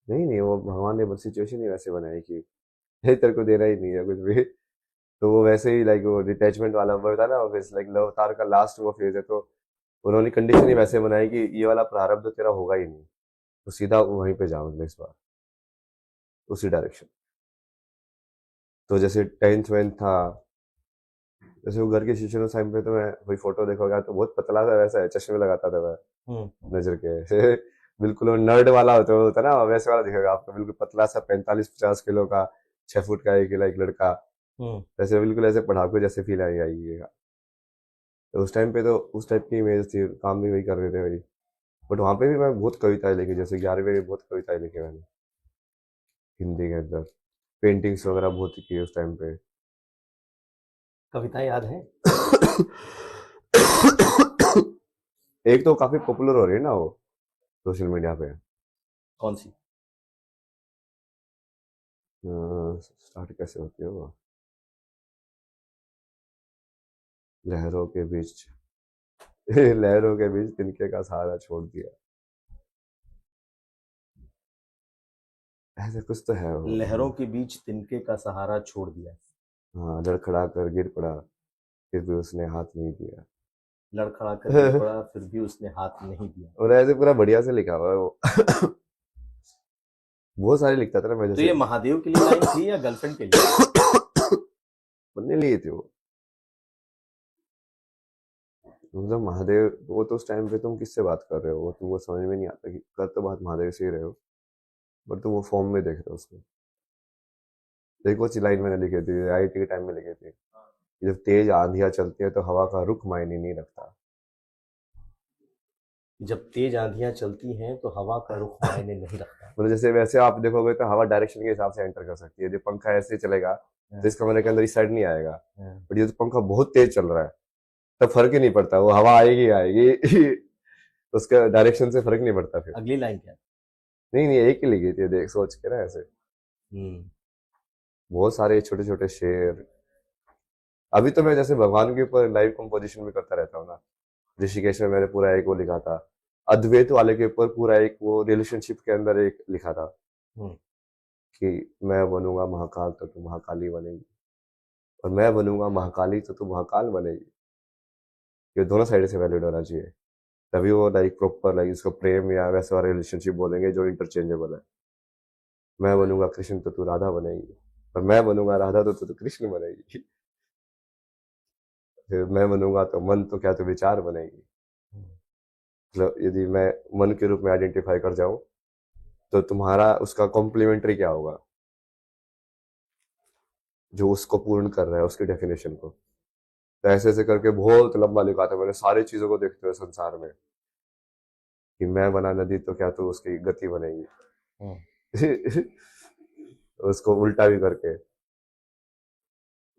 नहीं नहीं, वो भगवान ने बस सिचुएशन ही वैसे बनाई कि ये तेरे को देना ही नहीं है कुछ भी। तो वो वैसे ही लाइक वो डिटैचमेंट वाला वो था ना, ऑब्वियस लाइक लव अवतार का लास्ट वो फेज है, तो उन्होंने कंडीशन ही वैसे बनाई कि ये वाला प्रारब्ध तो तेरा होगा ही नहीं, तो सीधा वहीं पे जाओ नेक्स्ट बार, उसी डायरेक्शन। तो जैसे 10th 12th था, जैसे वो घर के शिक्षण उस टाइम पे, तो मैं वही फोटो देखोगा तो बहुत पतला सा वैसा है, चश्मे लगाता था मैं नजर के। बिल्कुल वो नर्ड वाला होता ना, वैसे वाला दिखेगा आपको, बिल्कुल पतला सा 45-50 किलो का, 6 फुट का एक लड़का। वैसे बिल्कुल ऐसे पढ़ाकू जैसे फील आएगी। तो उस टाइम पे तो उस टाइप की इमेज थी, काम भी वही कर रहे थे मेरी। बट वहाँ पे भी मैं बहुत कविताएं लिखी, जैसे 11वीं में बहुत कविताएं लिखी मैंने हिंदी के अंदर। पेंटिंग्स वगैरह बहुत की उस टाइम पे। कविता याद है? एक तो काफी पॉपुलर हो रही है ना वो सोशल मीडिया पे। कौन सी? स्टार्ट कैसे होती है वो? लहरों के बीच लहरों के बीच तिनके का सहारा छोड़ दिया, ऐसे कुछ तो है वो। लहरों के बीच तिनके का सहारा छोड़ दिया, हाँ, लड़खड़ा कर गिर पड़ा, फिर भी उसने हाथ नहीं दिया। लड़खड़ा कर गिर पड़ा फिर भी उसने हाथ नहीं दिया। और ऐसे पूरा बढ़िया से लिखा हुआ है वो। बहुत सारे लिखता था ना मैं, तो जैसे ये महादेव के लिए लाइन थी या गर्लफ्रेंड के लिए? बनने लिए थे वो। मतलब महादेव, वो तो उस टाइम पे तुम किससे बात कर रहे हो, वो तुमको समझ में नहीं आता कि कर तो बात महादेव से ही रहे हो, बट तुम वो फॉर्म में देख रहे हो उसको। देखो सी लाइन मैंने लिखी थी, आईटी के टाइम में लिखी थी, कि जब तेज आंधियां चलती है तो हवा का रुख मायने नहीं रखता। जब तेज आंधियां चलती हैं तो हवा का रुख मायने नहीं रखता। मतलब जैसे वैसे आप देखोगे तो हवा डायरेक्शन के हिसाब से एंटर कर सकती है, जो पंखा ऐसे चलेगा तो इस कमरे के अंदर इस साइड नहीं आएगा। बट ये तो पंखा बहुत तेज चल रहा है, तब फर्क ही नहीं पड़ता, वो हवा आएगी आएगी। उसका डायरेक्शन से फर्क नहीं पड़ता फिर। अगली लाइन क्या? नहीं नहीं, एक ही लिखी थी, देख सोच के ना ऐसे। बहुत सारे छोटे छोटे शेर। अभी तो मैं जैसे भगवान के ऊपर लाइव कंपोजिशन भी करता रहता हूँ ना। ऋषिकेश में मैंने पूरा एक वो लिखा था, अद्वैत वाले के ऊपर पूरा एक वो रिलेशनशिप के अंदर एक लिखा था, कि मैं बनूंगा महाकाल तो तू महाकाली बनेगी, और मैं बनूंगा महाकाली तो तू महाकाल बनेगी। ये दोनों साइड से वैलिड होना चाहिए, तभी वो लाइक प्रॉपर लाइक इसको प्रेम या वैसे वाला रिलेशनशिप बोलेंगे जो इंटरचेंजेबल है। मैं बनूंगा कृष्ण तो तू राधा बनेगी, और मैं बनूंगा राधा तो तू कृष्ण बनेगी। फिर मैं बनूंगा तो मन तो क्या तू विचार बनेगी। मतलब यदि मैं मन के रूप में आइडेंटिफाई कर जाऊं तो तुम्हारा उसका कॉम्प्लीमेंट्री क्या होगा जो उसको पूर्ण कर रहा है उसकी डेफिनेशन को। तो ऐसे ऐसे करके बहुत लंबा लिखा था मैंने सारी चीजों को देखते हुए संसार में कि मैं बना नदी तो क्या तो उसकी गति बनेगी। उसको उल्टा भी करके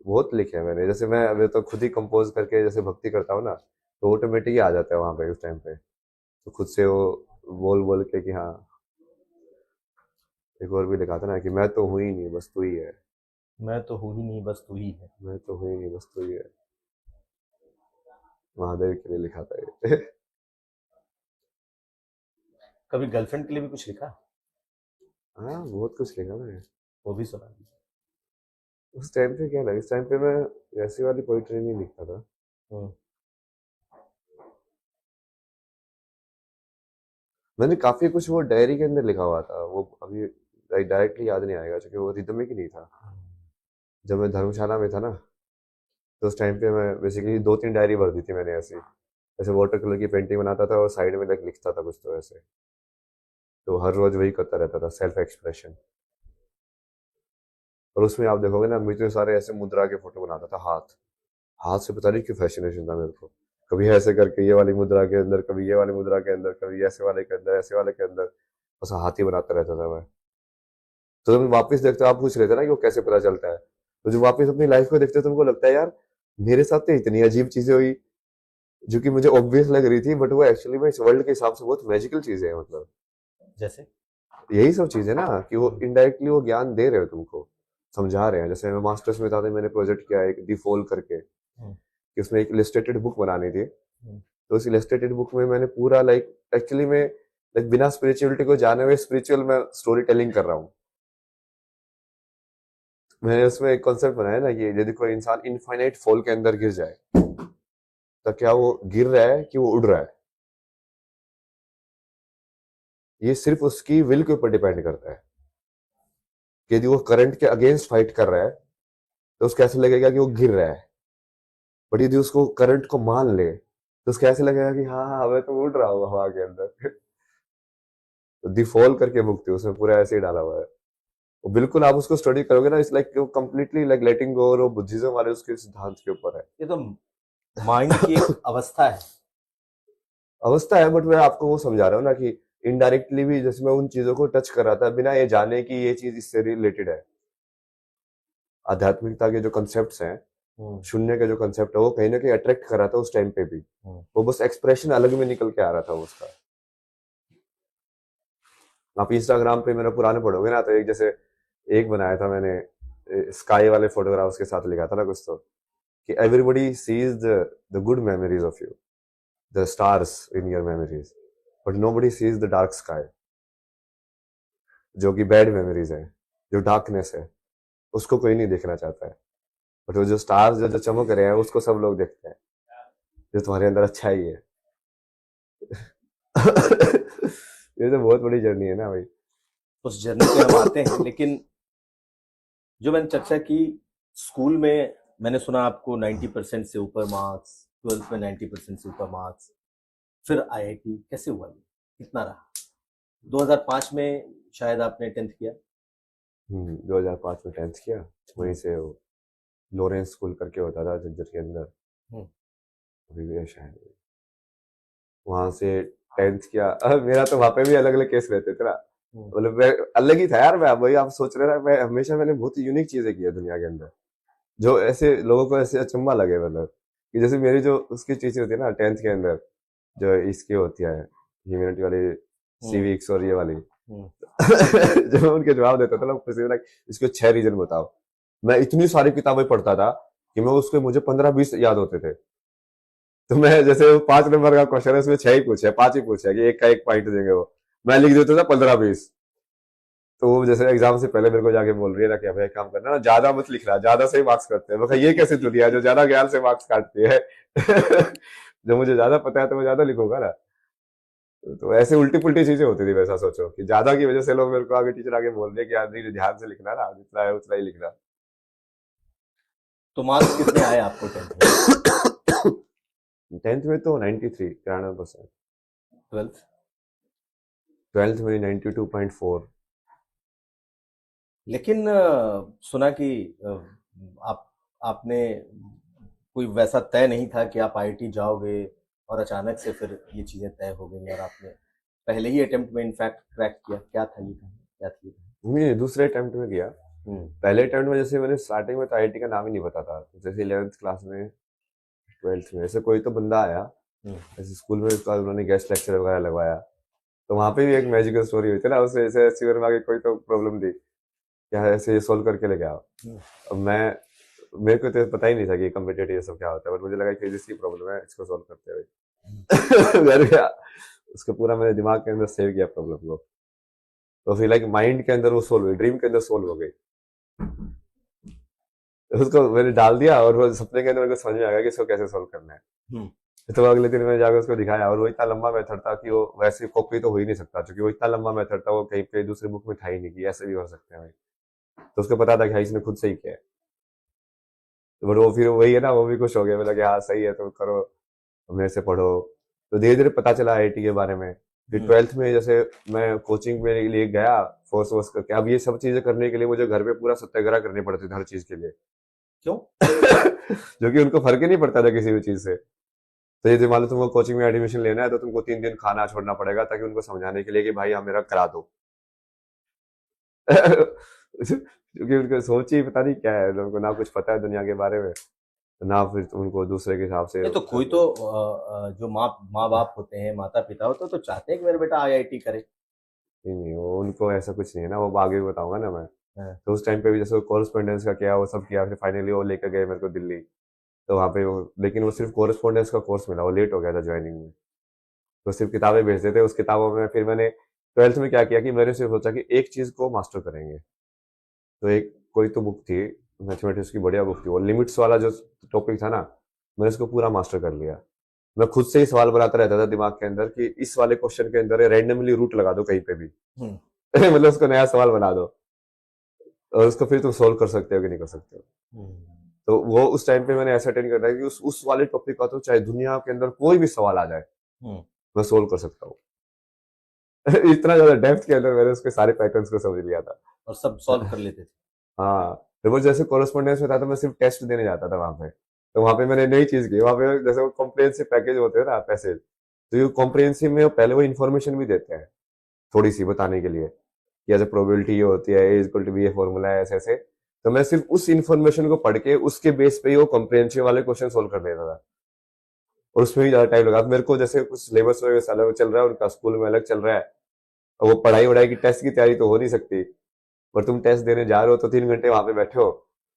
बहुत लिखे हैं मैंने। जैसे मैं अभी तो खुद ही कंपोज करके जैसे भक्ति करता हूँ ना तो ऑटोमेटिक ही आ जाता है वहां पे उस टाइम पे। तो खुद से वो बोल बोल के कि हाँ। एक और भी लिखा था ना कि मैं तो हूं ही नहीं बस तू ही है। मैं तो हूँ ही नहीं बस तू ही है। मैं तो हूं ही नहीं बस तू ही है। महादेव के लिए लिखा था ये। कभी गर्लफ्रेंड के लिए भी कुछ लिखा? हाँ बहुत कुछ लिखा मैंने। वो भी सुना दीजिए। उस टाइम पे क्या लगा इस टाइम पे मैं ऐसी वाली पोइट्री नहीं लिखता था। हम्म, मैंने काफी कुछ वो डायरी के अंदर लिखा हुआ था वो अभी डायरेक्टली याद नहीं आएगा क्योंकि वो रिदमिक ही नहीं था। जब मैं धर्मशाला में था ना तो उस टाइम पे मैं बेसिकली 2-3 डायरी भर दी थी मैंने ऐसे। ऐसे वाटर कलर की पेंटिंग बनाता था और साइड में लिखता था कुछ तो ऐसे। तो हर रोज वही करता रहता था सेल्फ एक्सप्रेशन। और उसमें आप देखोगे ना मैं इतने सारे ऐसे मुद्रा के फोटो बनाता था हाथ हाथ से पता नहीं क्यों फैसिनेशन था मेरे को। कभी ऐसे करके ये वाली मुद्रा के अंदर कभी ये वाली मुद्रा के अंदर कभी ऐसे वाले के अंदर ऐसे वाले के अंदर बस हाथ ही बनाता रहता था मैं। तो जब वापस देखते हो आप पूछ रहे थे ना कि वो कैसे पता चलता है तो जब वापस अपनी लाइफ को देखते हो तुमको लगता है यार मेरे साथ तो इतनी अजीब चीजें हुई जो कि मुझे ऑब्वियस लग रही थी बट वो एक्चुअली में इस वर्ल्ड के हिसाब से बहुत मैजिकल चीजें हैं मतलब। जैसे? यही सब चीजें ना कि वो इनडायरेक्टली वो ज्ञान दे रहे हो तुमको समझा रहे हैं। जैसे मैं मास्टर्स में था तो मैंने प्रोजेक्ट किया एक दी फॉल करके हम्म, कि उसमें एक इलस्ट्रेटेड बुक बनानी थी। हम्म, तो उस इलस्ट्रेटेड बुक में मैंने पूरा लाइक एक्चुअली में लाइक बिना स्पिरिचुअलिटी को जाने हुए स्पिरिचुअल में स्टोरी टेलिंग कर रहा हूँ। मैंने उसमें एक कॉन्सेप्ट बनाया ना कि यदि कोई इंसान इनफाइनाइट फॉल के अंदर गिर जाए तो क्या वो गिर रहा है कि वो उड़ रहा है ये सिर्फ उसकी विल के ऊपर डिपेंड करता है। कि यदि वो करंट के अगेंस्ट फाइट कर रहा है तो उसको ऐसे लगेगा कि वो गिर रहा है। बट यदि उसको करंट को मान ले तो उसको ऐसे लगेगा कि हाँ हाँ मैं तो उड़ रहा हूँ हवा के अंदर। तो दी फॉल करके बुक थी उसमें पूरा ऐसे ही डाला हुआ है। वो बिल्कुल आप उसको स्टडी करोगे ना इट्स लाइक कंप्लीटली लाइक लेटिंग गो और वो बुद्धिज्म वाले उसके सिद्धांत के ऊपर है। ये तो माइंड की एक अवस्था है। अवस्था है बट मैं आपको वो समझा रहा हूँ ना कि इनडायरेक्टली भी जैसे मैं उन चीजों को टच कर रहा था बिना ये जाने कि ये चीज इससे रिलेटेड है। आध्यात्मिकता के जो कंसेप्ट हैं शून्य के जो कंसेप्ट है वो कहीं ना कहीं अट्रैक्ट कर रहा था उस टाइम पे भी। वो बस एक्सप्रेशन अलग में निकल के आ रहा था उसका। आप इंस्टाग्राम पे मेरा पुराने पढ़ोगे ना तो एक जैसे एक बनाया था मैंने स्काई वाले फोटोग्राफ्स के साथ लिखा था ना कुछ तो कि everybody sees the good memories of you the stars in your memories but nobody sees the dark sky जो कि बैड मेमोरीज है जो डार्कनेस है उसको कोई नहीं देखना चाहता है। बट वो जो स्टार्स जो चमक रहे हैं उसको सब लोग देखते हैं जो तुम्हारे अंदर अच्छा ही है। ये तो बहुत बड़ी जर्नी है ना भाई। उस जर्नी पे हम आते हैं, लेकिन जो मैंने चर्चा की स्कूल में, मैंने सुना आपको 90% से ऊपर मार्क्स, 12th में 90% से ऊपर मार्क्स, फिर आईआईटी कैसे हुआ? ये कितना रहा? 2005 में शायद आपने 10th किया। 2005 में 10th किया वहीं से वो लॉरेंस स्कूल करके होता था झज्जर के अंदर अभी भी है शायद। वहां से 10th किया। मेरा तो वहां पे भी अलग अलग केस रहते थे ना मतलब मैं अलग ही था यार। मैं वही आप सोच रहे ना मैं हमेशा मैंने बहुत यूनिक चीजें की है दुनिया के अंदर जो ऐसे लोगों को ऐसे अचंभा लगे मतलब कि जैसे मेरी जो उसकी टीचर होती है ना 10th के अंदर जो इसकी होती है ह्यूमैनिटी वाली सिविक्स और ये वाली जब मैं उनके जवाब देता था ना लाइक इसके 6 रीजन बताओ। मैं इतनी सारी किताबें पढ़ता था कि मैं उसके मुझे 15-20 याद होते थे। तो मैं जैसे 5 नंबर का क्वेश्चन है उसमें 6 ही पूछे 5 ही पूछे कि एक का एक पॉइंट देंगे वो मैं लिख देता था 15-20। तो वो जैसे एग्जाम से पहले मेरे को जाके बोल रही है ना कि भाई काम करना ना ज्यादा मत लिख रहा ज्यादा से ही मार्क्स करते हैं। मैं ये कैसे दुनिया जो ज्यादा ज्ञान से मार्क्स काटती है। जब मुझे ज्यादा पता है तो मैं ज्यादा लिखूंगा ना। तो ऐसे उल्टी पुल्टी चीजें होती थी वैसा सोचो कि ज्यादा की वजह से लोग मेरे को आगे टीचर आगे बोल रहे कि यार नहीं ध्यान से लिखना ना जितना है उतना ही लिखना। तो मार्क्स कितने आए आपको 10th में? 10th में तो 93 93%। ट्वेल्थ? 12th मेरी 92.4। लेकिन सुना कि आप आपने कोई वैसा तय नहीं था कि आप आईआईटी जाओगे और अचानक से फिर ये चीजें तय हो गई और आपने पहले ही अटेम्प्ट में इनफैक्ट क्रैक किया। क्या था ये कहानी? क्या थी ये कहानी? मैं दूसरे अटेम्प्ट में किया। पहले अटेम्प्ट में जैसे मैंने स्टार्टिंग में तो आईआईटी का नाम ही नहीं पता था। तो जैसे 11th क्लास में 12th में ऐसे कोई तो बंदा आया, ऐसे स्कूल में उसका उन्होंने गेस्ट लेक्चर वगैरह लगवाया। तो वहाँ पे भी एक मैजिकल स्टोरी हुई थी ना, उससे ऐसे ऐसी में आगे कोई तो प्रॉब्लम थी क्या ऐसे ये सोल्व करके लेके आओ। अब मेरे को तो पता ही नहीं था कि कम्पिटेटिव ये सब क्या होता है, बट मुझे लगा कि जिसकी प्रॉब्लम है इसको सोल्व करते हुए घर गया, उसको पूरा मेरे दिमाग के अंदर सेव किया प्रॉब्लम को। तो फिर लाइक माइंड के अंदर वो सोल्व हुई, ड्रीम के अंदर सोल्व हो गई। उसको मैंने डाल दिया और वो सपने के अंदर मेरे को समझ में आ गया कि इसको कैसे सोल्व करना है। तो अगले दिन मैंने जाकर उसको दिखाया और वो इतना लंबा मेथड था कि वो वैसे कॉपी तो हो ही नहीं सकता, क्योंकि वो इतना लंबा मेथड था, वो कहीं पे दूसरे बुक में था ही नहीं कि ऐसे भी हो सकते हैं भाई। तो उसको पता था कि हाँ इसने खुद से ही किया है। बट वो फिर वही है ना, वो भी खुश हो गया, बोला कि हाँ सही है तो करो, मेरे से पढ़ो। तो धीरे धीरे पता चला आईआईटी के बारे में। फिर 12th में जैसे मैं कोचिंग में लिए गया फोर्स वोर्स करके। अब ये सब चीजें करने के लिए मुझे घर पे पूरा सत्याग्रह करनी पड़ती थी हर चीज के लिए। क्यों? जो कि उनको फर्क ही नहीं पड़ता था किसी भी चीज से। तो ये मान लो तुमको कोचिंग में एडमिशन लेना है तो तुमको 3 दिन खाना छोड़ना पड़ेगा, ताकि उनको समझाने के लिए कि भाई हाँ मेरा करा दो। क्योंकि उनको सोच ही पता नहीं क्या है, उनको ना कुछ पता है दुनिया के बारे में, ना फिर उनको दूसरे के हिसाब से। नहीं तो कोई तो जो माँ माँ बाप होते हैं, माता पिता होते हैं, तो चाहते हैं कि मेरा बेटा आईआईटी करे। नहीं वो उनको ऐसा कुछ नहीं है ना, वो आगे भी बताऊंगा ना मैं। हाँ। तो उस टाइम पे भी जैसे कॉरेस्पॉन्डेंस का किया, वो सब किया, फिर फाइनली वो लेकर गए मेरे को दिल्ली। तो वहाँ पे वो, लेकिन वो सिर्फ कॉरेस्पॉन्डेंस का कोर्स मिला, वो लेट हो गया था ज्वाइनिंग में। तो सिर्फ किताबें भेजते थे, उस किताबों में फिर मैंने 12th में क्या किया कि मैंने सिर्फ सोचा कि एक चीज को मास्टर करेंगे। तो एक कोई तो बुक थी मैथमेटिक्स की, बढ़िया बुक थी, वो लिमिट्स वाला जो टॉपिक था ना, मैंने उसको पूरा मास्टर कर लिया। मैं खुद से ही सवाल बनाता रहता था दिमाग के अंदर कि इस वाले क्वेश्चन के अंदर रैंडमली रूट लगा दो कहीं पे भी। मतलब उसको नया सवाल बना दो और उसको फिर तुम सोल्व कर सकते हो कि नहीं कर सकते हो। तो वो उस टाइम पे मैंने ऐसा अटेंड करना है कि उस वाले टॉपिक का तो चाहे दुनिया के अंदर कोई भी सवाल आ जाए मैं सोल्व कर सकता हूँ। इतना ज्यादा डेप्थ के अंदर मैंने उसके सारे पैटर्न्स को समझ लिया था और सब सॉल्व कर लेते थे। हाँ, तो वो जैसे कोरेस्पोंडेंस में था तो मैं सिर्फ टेस्ट देने जाता था वहां पे। तो वहां पे मैंने नई चीज की, वहां पे जैसे वो कॉम्प्रिहेंसिव पैकेज होते हैं ना पैसेज, तो ये कॉम्प्रिहेंसिव में पहले वो इन्फॉर्मेशन भी देते हैं थोड़ी सी बताने के लिए कि ऐसे प्रोबेबिलिटी ये होती है, ए इक्वल टू बी, ये फॉर्मूला है, ऐसे ऐसे। तो मैं सिर्फ उस इन्फॉर्मेशन को पढ़ के उसके बेस पे ही वो कॉम्प्रिहेंसिव वाले क्वेश्चन सोल्व कर देता था। और उसमें भी ज्यादा टाइम लगा मेरे को, जैसे कुछ सिलेबस अलग चल रहा है उनका, स्कूल में अलग चल रहा है, और वो पढ़ाई वढ़ाई की टेस्ट की तैयारी तो हो नहीं सकती। पर तुम टेस्ट देने जा रहे हो तो 3 घंटे वहां पे बैठे हो,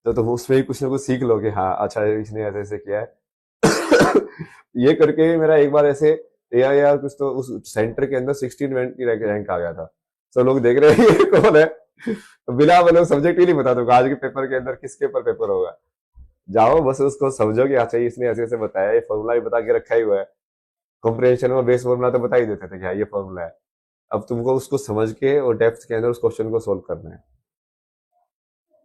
तो तुम उसमें ही कुछ ना कुछ सीख लोगे। हाँ अच्छा इसने ऐसे ऐसे किया है। ये करके मेरा एक बार ऐसे यार कुछ तो उस सेंटर के अंदर 16 रैंक की रैंक आ गया था। सब लोग देख रहे हैं ये कौन है, बिना मतलब सब्जेक्ट ही नहीं बता दूंगा आज के पेपर के अंदर किसके ऊपर पेपर होगा। जाओ बस उसको समझो कि अच्छा इसने ऐसे ऐसे बताया, ये फॉर्मूला भी बता के रखा ही हुआ है। कॉम्प्रिहेंशन में बेस फॉर्मूला तो बता ही देते थे कि हाँ ये फॉर्मूला है। अब तुमको उसको समझ के और डेप्थ के अंदर उस क्वेश्चन को सोल्व करना है।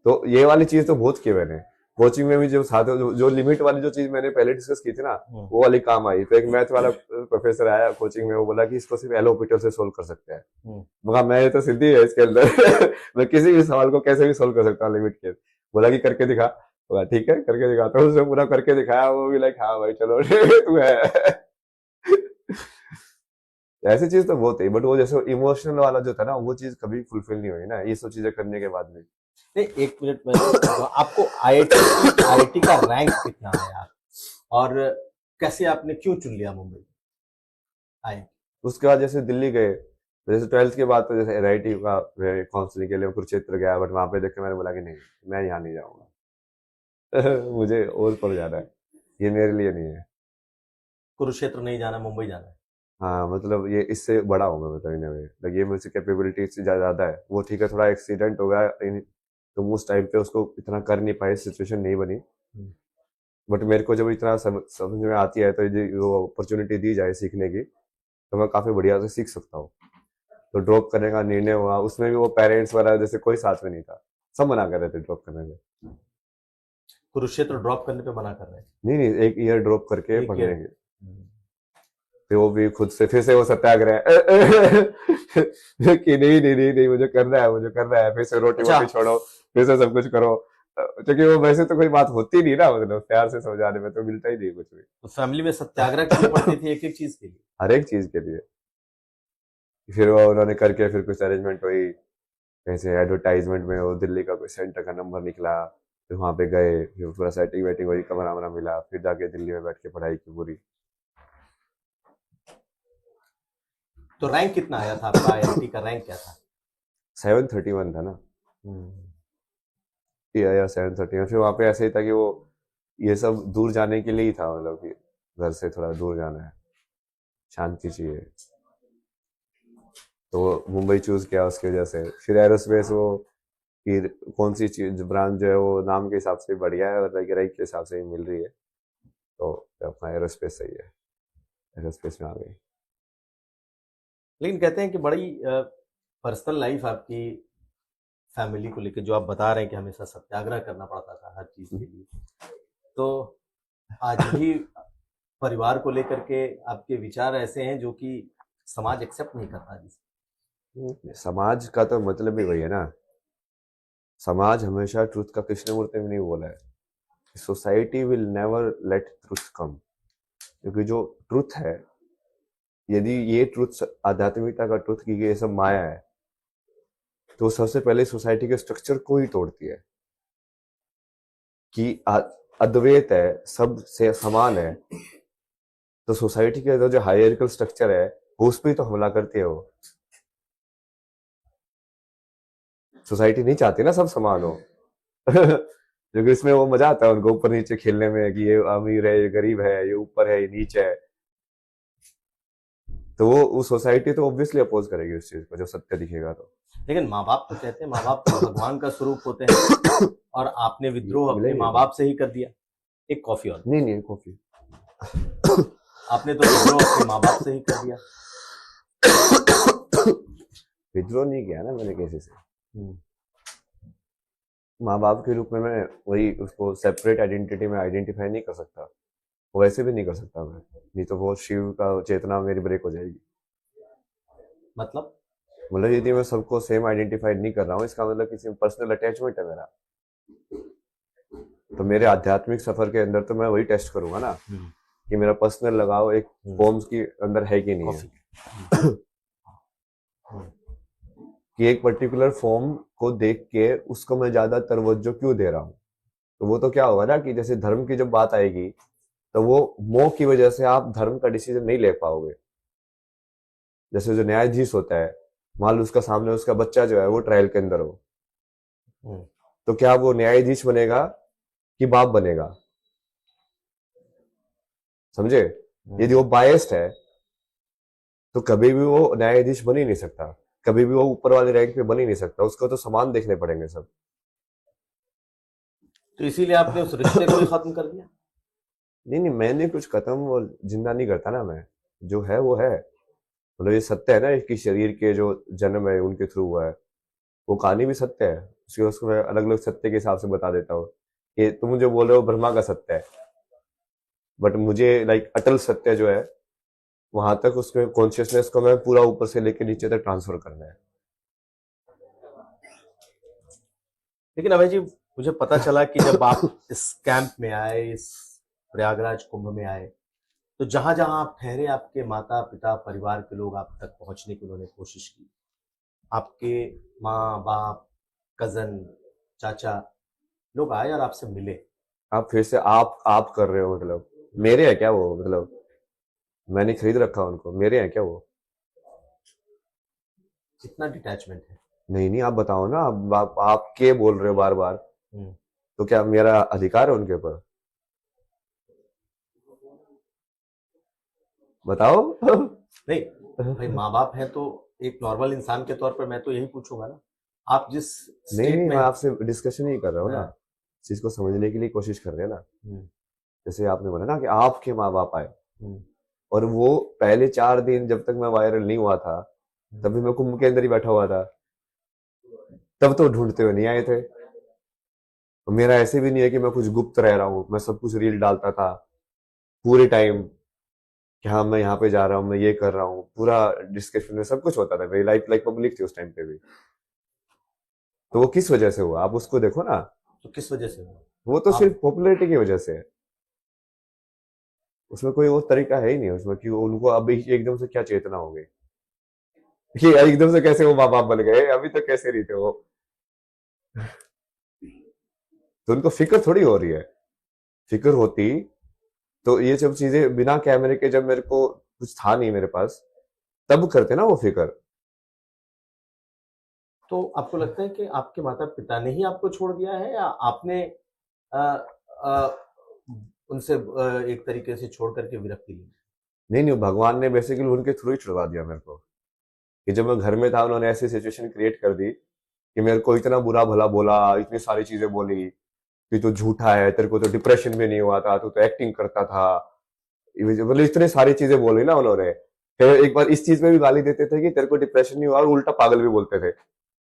तो ये वाली चीज तो बहुत की मैंने कोचिंग में भी, जो साथ जो लिमिट वाली जो चीज मैंने पहले डिस्कस की थी ना, वो वाली काम आई। तो एक मैथ वाला प्रोफेसर आया कोचिंग में, वो बोला कि इसको सिर्फ एल ऑपरेटर से सोल्व कर सकते हैं। मगर मैं तो सिद्धि है इसके अंदर। मैं किसी भी सवाल को कैसे भी सोल्व कर सकता हूँ लिमिट के। बोला कि करके दिखा, बोला ठीक है करके दिखाता हूँ। उसने पूरा करके दिखाया, वो भी लाइक हाँ भाई चलो तू है। ऐसी चीज तो बहुत है, बट वो जैसे इमोशनल वाला जो था ना, वो चीज कभी फुलफिल नहीं हुई ना ये सब चीजें करने के बाद भी। नहीं, एक मिनट में आपको आईआईटी का रैंक कितना आया और कैसे आपने क्यों चुन लिया मुंबई आईआईटी? उसके बाद जैसे दिल्ली गए, जैसे 12th के बाद तो जैसे एनआईटी का काउंसलिंग के लिए कुरुक्षेत्र गया, बट वहां पे देख के मैंने बोला कि नहीं मैं यहाँ नहीं जाऊंगा। मुझे और पड़ जाना है, ये मेरे लिए नहीं है। कुरुक्षेत्र नहीं जाना, मुंबई जाना है। हाँ मतलब ये इससे बड़ा हूँ मैं, मतलब इन्हें लगे ये मुझसे कैपेबिलिटी से ज्यादा है। वो ठीक है थोड़ा एक्सीडेंट हो गया, तो उस टाइम पे उसको इतना कर नहीं पाए, सिचुएशन नहीं बनी। बट मेरे को जब इतना समझ में आती है, तो वो अपॉर्चुनिटी दी जाए सीखने की, तो मैं काफी बढ़िया से सीख सकता हूँ। तो ड्रॉप करने का निर्णय हुआ, उसमें भी वो पेरेंट्स वाला जैसे कोई साथ में नहीं था, सब मना कर रहे थे ड्रॉप करने में। कुरुक्षेत्र ड्रॉप करने पे मना कर रहे हैं? नहीं नहीं, एक ईयर ड्रॉप करके एक पढ़ने year? के। फिर वो भी खुद से फिर से वो सत्याग्रह कि नहीं नहीं नहीं नहीं मुझे करना है, मुझे करना है, फिर से रोटी अच्छा, वोटी छोड़ो, फिर से सब कुछ करो। क्योंकि वो वैसे तो कोई बात होती नहीं ना, मतलब प्यार से समझाने में तो मिलता ही नहीं कुछ भी, तो फैमिली में सत्याग्रह करनी पड़ती थी एक एक चीज के लिए। हर एक चीज के लिए। फिर वो उन्होंने करके फिर कुछ अरेंजमेंट हुई, कहीं एडवर्टाइजमेंट में वो दिल्ली का कोई सेंटर का नंबर निकला, फिर वहां पे गए, फिर पूरा सेटिंग वेटिंग हुई, कमरा वमरा मिला, फिर जाके दिल्ली में बैठ के पढ़ाई की पूरी। तो रैंक कितना आया था आपका, आईआईटी का रैंक क्या था? 731 था ना, हम्म। या 731। फिर वहां पे ऐसे ही था कि वो ये सब दूर जाने के लिए ही था, मतलब कि घर से थोड़ा दूर जाना है, शांति चाहिए, तो वो मुंबई चूज किया उसकी वजह से। फिर एरोस्पेस वो कि कौन सी चीज ब्रांच जो है वो नाम के हिसाब से बढ़िया है और रैंक के हिसाब से ही मिल रही है, तो अपना एरोस्पेस सही है, एरोस्पेस में आ गई। लेकिन कहते हैं कि बड़ी पर्सनल लाइफ आपकी फैमिली को लेकर, जो आप बता रहे हैं कि हमेशा सत्याग्रह करना पड़ता था हर चीज के लिए, तो आज भी परिवार को लेकर के आपके विचार ऐसे हैं जो कि समाज एक्सेप्ट नहीं करता जिसे। समाज का तो मतलब ही वही है ना, समाज हमेशा ट्रुथ का, कृष्णमूर्ति ने नहीं बोला है, society will never let truth come, क्योंकि जो ट्रुथ है, यदि ये ट्रुथ आध्यात्मिकता का ट्रुथ की ये सब माया है, तो सबसे पहले सोसाइटी के स्ट्रक्चर को ही तोड़ती है कि अद्वैत है, सब से समान है, तो सोसाइटी के अंदर जो हायरार्किकल स्ट्रक्चर है उस पर तो हमला करती है वो। सोसाइटी नहीं चाहती ना सब समान हो क्योंकि इसमें वो मजा आता है उनको ऊपर नीचे खेलने में, कि ये अमीर है, ये गरीब है, ये ऊपर है, ये नीचे है, तो वो सोसाइटी तो ऑब्वियसली अपोज करेगी उस चीज को, जब सत्य दिखेगा तो। लेकिन माँ बाप तो कहते हैं, माँ बाप तो भगवान का स्वरूप होते हैं, और आपने विद्रोह अपने मिलेंगे माँ बाप से ही कर दिया। एक कॉफी और। नहीं नहीं कॉफी आपने तो विद्रोह अपने माँ बाप से ही कर दिया। विद्रोह नहीं किया ना मैंने किसी से, माँ बाप के रूप में मैं वही उसको सेपरेट आइडेंटिटी में आइडेंटिफाई नहीं कर सकता, वो वैसे भी नहीं कर सकता मैं, नहीं तो वो शिव का चेतना मेरी ब्रेक हो जाएगी। मतलब मतलब यदि मैं सबको सेम आइडेंटिफाई नहीं कर रहा हूँ, इसका मतलब किसी में पर्सनल अटैचमेंट है मेरा, तो मेरे आध्यात्मिक सफर के अंदर तो मैं वही टेस्ट करूंगा ना कि मेरा पर्सनल लगाव एक फॉर्म्स के अंदर है कि नहीं है कि एक पर्टिकुलर फॉर्म को देख के उसको मैं ज्यादा तवज्जो क्यों दे रहा हूँ। तो वो तो क्या होगा ना कि जैसे धर्म की जब बात आएगी, तो वो मोह की वजह से आप धर्म का डिसीजन नहीं ले पाओगे। जैसे जो न्यायाधीश होता है, मान लो उसका सामने उसका बच्चा जो है वो ट्रायल के अंदर हो, तो क्या वो न्यायाधीश बनेगा कि बाप बनेगा? समझे? यदि वो बायस्ड है तो कभी भी वो न्यायाधीश बन ही नहीं सकता, कभी भी वो ऊपर वाले रैंक पे बन ही नहीं सकता, उसको तो समान देखने पड़ेंगे सब। तो इसीलिए आपने उस रिश्ते को ही खत्म कर दिया। नहीं नहीं, मैंने कुछ खत्म और जिंदा नहीं करता ना, मैं जो है वो है। मतलब ये सत्य है ना कि शरीर के जो जन्म है उनके थ्रू हुआ है, वो कहानी भी सत्य है, उसको मैं अलग अलग सत्य के हिसाब से बता देता हूँ कि तुम जो बोल रहे हो ब्रह्मा का सत्य है, बट मुझे लाइक अटल सत्य जो है वहां तक उसमें कॉन्शियसनेस को मैं पूरा ऊपर से लेकर नीचे तक ट्रांसफर करना है। लेकिन अभय जी, मुझे पता चला कि जब आप इस कैंप में आए, इस प्रयागराज कुंभ में आए, तो जहां जहां आप ठहरे, आपके माता पिता परिवार के लोग आप तक पहुंचने की उन्होंने कोशिश की। आपके माँ बाप, कजन, चाचा, लोग आए और आपसे मिले। आप फिर से आप कर रहे हो, मतलब मेरे है क्या वो? मतलब मैंने खरीद रखा उनको, मेरे हैं क्या वो? कितना डिटैचमेंट है। नहीं नहीं, आप बताओ ना, आप के बोल रहे हो बार बार, तो क्या मेरा अधिकार है उनके ऊपर? बताओ नहीं भाई, माँ बाप है तो एक नॉर्मल इंसान के तौर पर मैं तो यही पूछूंगा ना, आप जिस नहीं स्टेट नहीं, में। मैं आपसे डिस्कशन ही कर रहा हूँ ना, हाँ। इस चीज को समझने के लिए कोशिश कर रहे हैं ना। हम्म, जैसे आपने बोला ना कि आपके माँ बाप आए, हम्म, और वो पहले 4 दिन जब तक मैं वायरल नहीं हुआ था, तभी मैं कुंभ के अंदर ही बैठा हुआ था, तब तो ढूंढते हुए नहीं आए थे। और मेरा ऐसे भी नहीं है कि मैं कुछ गुप्त रह रहा हूँ, मैं सब कुछ रील डालता था पूरे टाइम, कि हाँ मैं यहाँ पे जा रहा हूँ, मैं ये कर रहा हूँ, पूरा डिस्कशन में सब कुछ होता था, मेरी लाइफ लाइक पब्लिक थी उस टाइम पे भी। तो वो किस वजह से हुआ, आप उसको देखो ना। तो किस वजह से हुआ? वो तो आप सिर्फ पॉपुलैरिटी की वजह से है, उसमें कोई वो तरीका है ही नहीं उसमें कि उनको अभी एकदम से क्या चेतना हो गई कि एकदम से कैसे वो माँ बाप बन गए, अभी तक कैसे नहीं थे वो। तो उनको फिक्र थोड़ी हो रही है, फिक्र होती तो ये सब चीजें बिना कैमरे के, जब मेरे को कुछ था नहीं मेरे पास, तब करते ना वो फिक्र। तो आपको लगता है कि आपके माता-पिता ने ही आपको छोड़ दिया है या आपने अ अ, उनसे एक तरीके से छोड़ कर के विरक्ति ली? नहीं नहीं, भगवान ने बेसिकली उनके थ्रू ही छुड़वा दिया मेरे को, कि जब मैं घर में था उन्होंने ऐसी सिचुएशन क्रिएट कर दी कि मेरे को इतना बुरा भला बोला, इतनी सारी चीजें बोली कि तू झूठा है, तेरे को तो डिप्रेशन में नहीं हुआ था, तू तो एक्टिंग करता था, मतलब इतनी सारी चीजें बोली ना उन्होंने। फिर एक बार इस चीज में भी गाली देते थे कि तेरे को डिप्रेशन नहीं हुआ, और उल्टा पागल भी बोलते थे।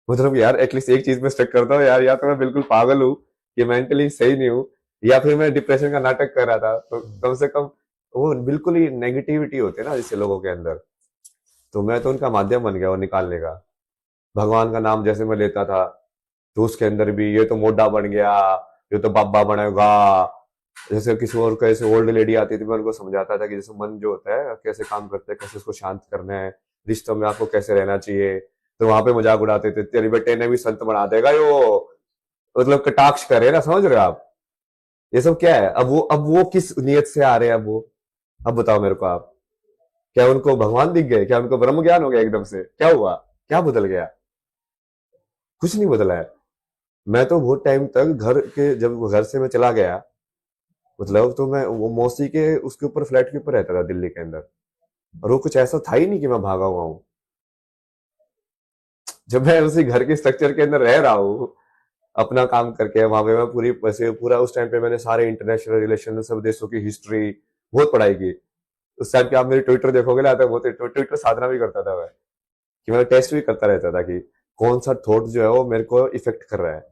मतलब यार एटलीस्ट एक चीज में स्टक करता हूँ यार, या तो मैं बिल्कुल पागल हूँ, ये मेंटली सही नहीं हूँ, या फिर मैं डिप्रेशन का नाटक कर रहा था, तो हुँ। कम से कम वो बिल्कुल ही नेगेटिविटी होती है ना जिससे लोगों के अंदर। तो मैं तो उनका माध्यम बन गया वो निकालने का। भगवान का नाम जैसे मैं लेता था, तो उसके अंदर भी ये तो मोटा बन गया, ये तो बाबा बनेगा। जैसे किसी और कैसे ओल्ड लेडी आती थी, मैं उनको समझाता था कि जैसे मन जो होता है कैसे काम करता है, कैसे उसको शांत करना है, रिश्तों में आपको कैसे रहना चाहिए। तो वहां पे मजाक उड़ाते थे, तेरे बेटे ने भी संत बना देगा यो, मतलब कटाक्ष करे ना, समझ रहे हो आप। ये सब क्या है, अब वो किस नियत से आ रहे हैं, अब वो, अब बताओ मेरे को आप, क्या उनको भगवान दिख गए, क्या उनको ब्रह्म ज्ञान हो गया एकदम से, क्या हुआ, क्या बदल गया? कुछ नहीं बदला है। मैं तो बहुत टाइम तक घर के, जब घर से मैं चला गया, मतलब तो मैं वो मौसी के उसके ऊपर फ्लैट के ऊपर रहता था दिल्ली के अंदर, और वो कुछ ऐसा था ही नहीं कि मैं भागा हुआ हूँ। जब मैं उसी घर के स्ट्रक्चर के अंदर रह रहा हूँ, अपना काम करके, वहां पे मैं पूरी वैसे पूरा उस टाइम पे मैंने सारे इंटरनेशनल रिलेशन, सब देशों की हिस्ट्री बहुत पढ़ाई की। उस टाइम पे आप मेरी ट्विटर देखोगे ना, तो बहुत ट्विटर साधना भी करता था मैं, कि मैं टेस्ट भी करता रहता था कि कौन सा थॉट जो है वो मेरे को इफेक्ट कर रहा है,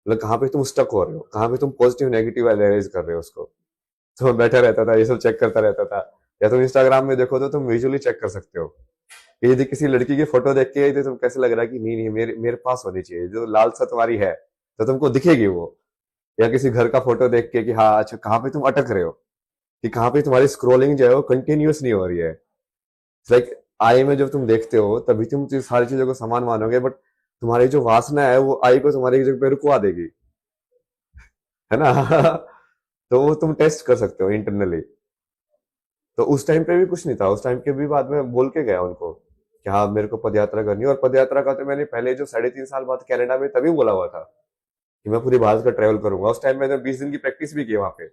मतलब कहाँ पे तुम स्टक हो रहे हो, कहाँ पे तुम पॉजिटिव नेगेटिव एनालाइज कर रहे हो उसको। तो मैं बैठा रहता था, ये सब चेक करता रहता था। या तुम इंस्टाग्राम में देखो तो तुम विजुअली चेक कर सकते हो कि यदि किसी लड़की की फोटो देख के तो तुम कैसे लग रहा है कि नहीं नहीं मेरे मेरे पास होनी चाहिए, जो लालसा तुम्हारी है तो तुमको दिखेगी वो। या किसी घर का फोटो देख के कि हाँ अच्छा कहाँ पे तुम अटक रहे हो, कि कहाँ पे तुम्हारी स्क्रोलिंग जो है वो कंटिन्यूअस नहीं हो रही है। लाइक आई में जब तुम देखते हो तभी तुम सारी चीजों को समान मानोगे, बट तुम्हारी जो वासना है वो आई को तुम्हारी जगह पे रुकवा देगी, है ना। तो वो तुम टेस्ट कर सकते हो इंटरनली। तो उस टाइम पे भी कुछ नहीं था, उस टाइम के भी बाद में बोल के गया उनको कि हाँ मेरे को पदयात्रा करनी है। और पदयात्रा का तो मैंने पहले जो 3.5 साल बाद कनाडा में तभी बोला हुआ था कि मैं पूरी भारत का ट्रेवल करूंगा। उस टाइम मैंने 20 दिन की प्रैक्टिस भी की वहां पे।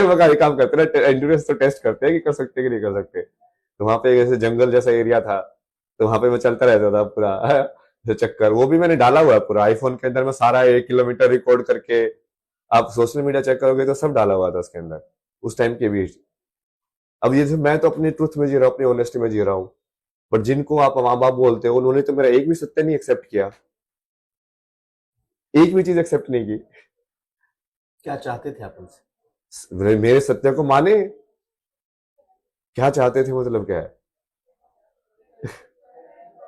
मगर ये काम करते ना, एंड्योरेंस तो टेस्ट करते हैं कि कर सकते कि नहीं कर सकते। तो वहां पे जैसे जंगल जैसा एरिया था, तो वहां पे मैं चलता रहता था पूरा जो चक्कर, वो भी मैंने डाला हुआ है पूरा आईफोन के अंदर, मैं सारा 1 किलोमीटर रिकॉर्ड करके, आप सोशल मीडिया चेक करोगे तो सब डाला हुआ था उसके अंदर उस टाइम के भी। अब ये मैं तो अपनी ट्रुथ में जी रहा हूँ, अपनी ऑनेस्टी में जी रहा हूँ, बट जिनको आप माँ बाप बोलते हो उन्होंने तो मेरा एक भी सत्य नहीं एक्सेप्ट किया, एक भी चीज एक्सेप्ट नहीं की। क्या चाहते थे आप उनसे? मेरे सत्य को माने, क्या चाहते थे मतलब क्या है।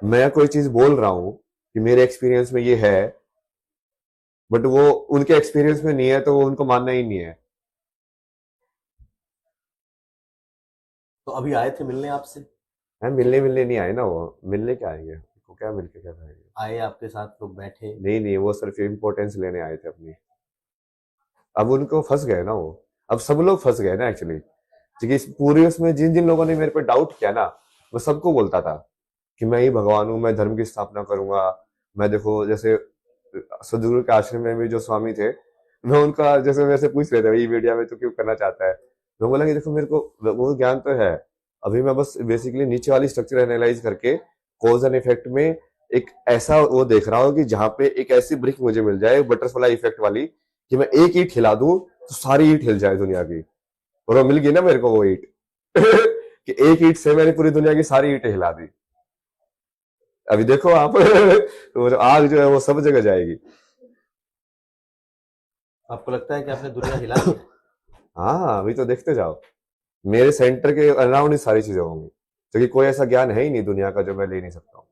मैं कोई चीज बोल रहा हूँ कि मेरे एक्सपीरियंस में ये है, बट वो उनके एक्सपीरियंस में नहीं है, तो वो उनको मानना ही नहीं है। तो अभी आए थे मिलने आपसे? है मिलने मिलने नहीं आए ना, वो मिलने क्या आएंगे, वो क्या मिलके क्या करेंगे। आए, आपके साथ लोग बैठे? नहीं नहीं, वो सिर्फ इम्पोर्टेंस लेने आए थे अपनी। अब उनको फंस गए ना वो, अब सब लोग फंस गए ना एक्चुअली, क्योंकि इस पूरी उसमें जिन जिन लोगों ने मेरे पे डाउट किया ना, मैं सबको बोलता था कि मैं ही भगवान हूँ, मैं धर्म की स्थापना करूंगा। मैं देखो जैसे सदगुरु के आश्रम में भी जो स्वामी थे, मैं उनका जैसे मेरे से पूछ रहे थे ये मीडिया में तो क्यों करना चाहता है, मैं बोला कि देखो मेरे को वो ज्ञान तो है, अभी मैं बस बेसिकली नीचे वाली स्ट्रक्चर एनालाइज करके कॉज एंड इफेक्ट में एक ऐसा वो देख रहा हूँ कि जहां पे एक ऐसी ब्रिक मुझे मिल जाए बटरफ्लाई इफेक्ट वाली, कि मैं एक ईंट हिला दूं तो सारी ईंट हिल जाए दुनिया की। और वो मिल गई ना मेरे को वो ईंट कि एक ईंट से मैंने पूरी दुनिया की सारी ईंटें हिला दी। अभी देखो आप तो वो जो आग जो है वो सब जगह जाएगी। आपको लगता है कि आपने दुनिया हिला दिया? हाँ अभी तो देखते जाओ, मेरे सेंटर के अराउंड ही सारी चीजें होंगी, क्योंकि कोई ऐसा ज्ञान है ही नहीं दुनिया का जो मैं ले नहीं सकता हूँ।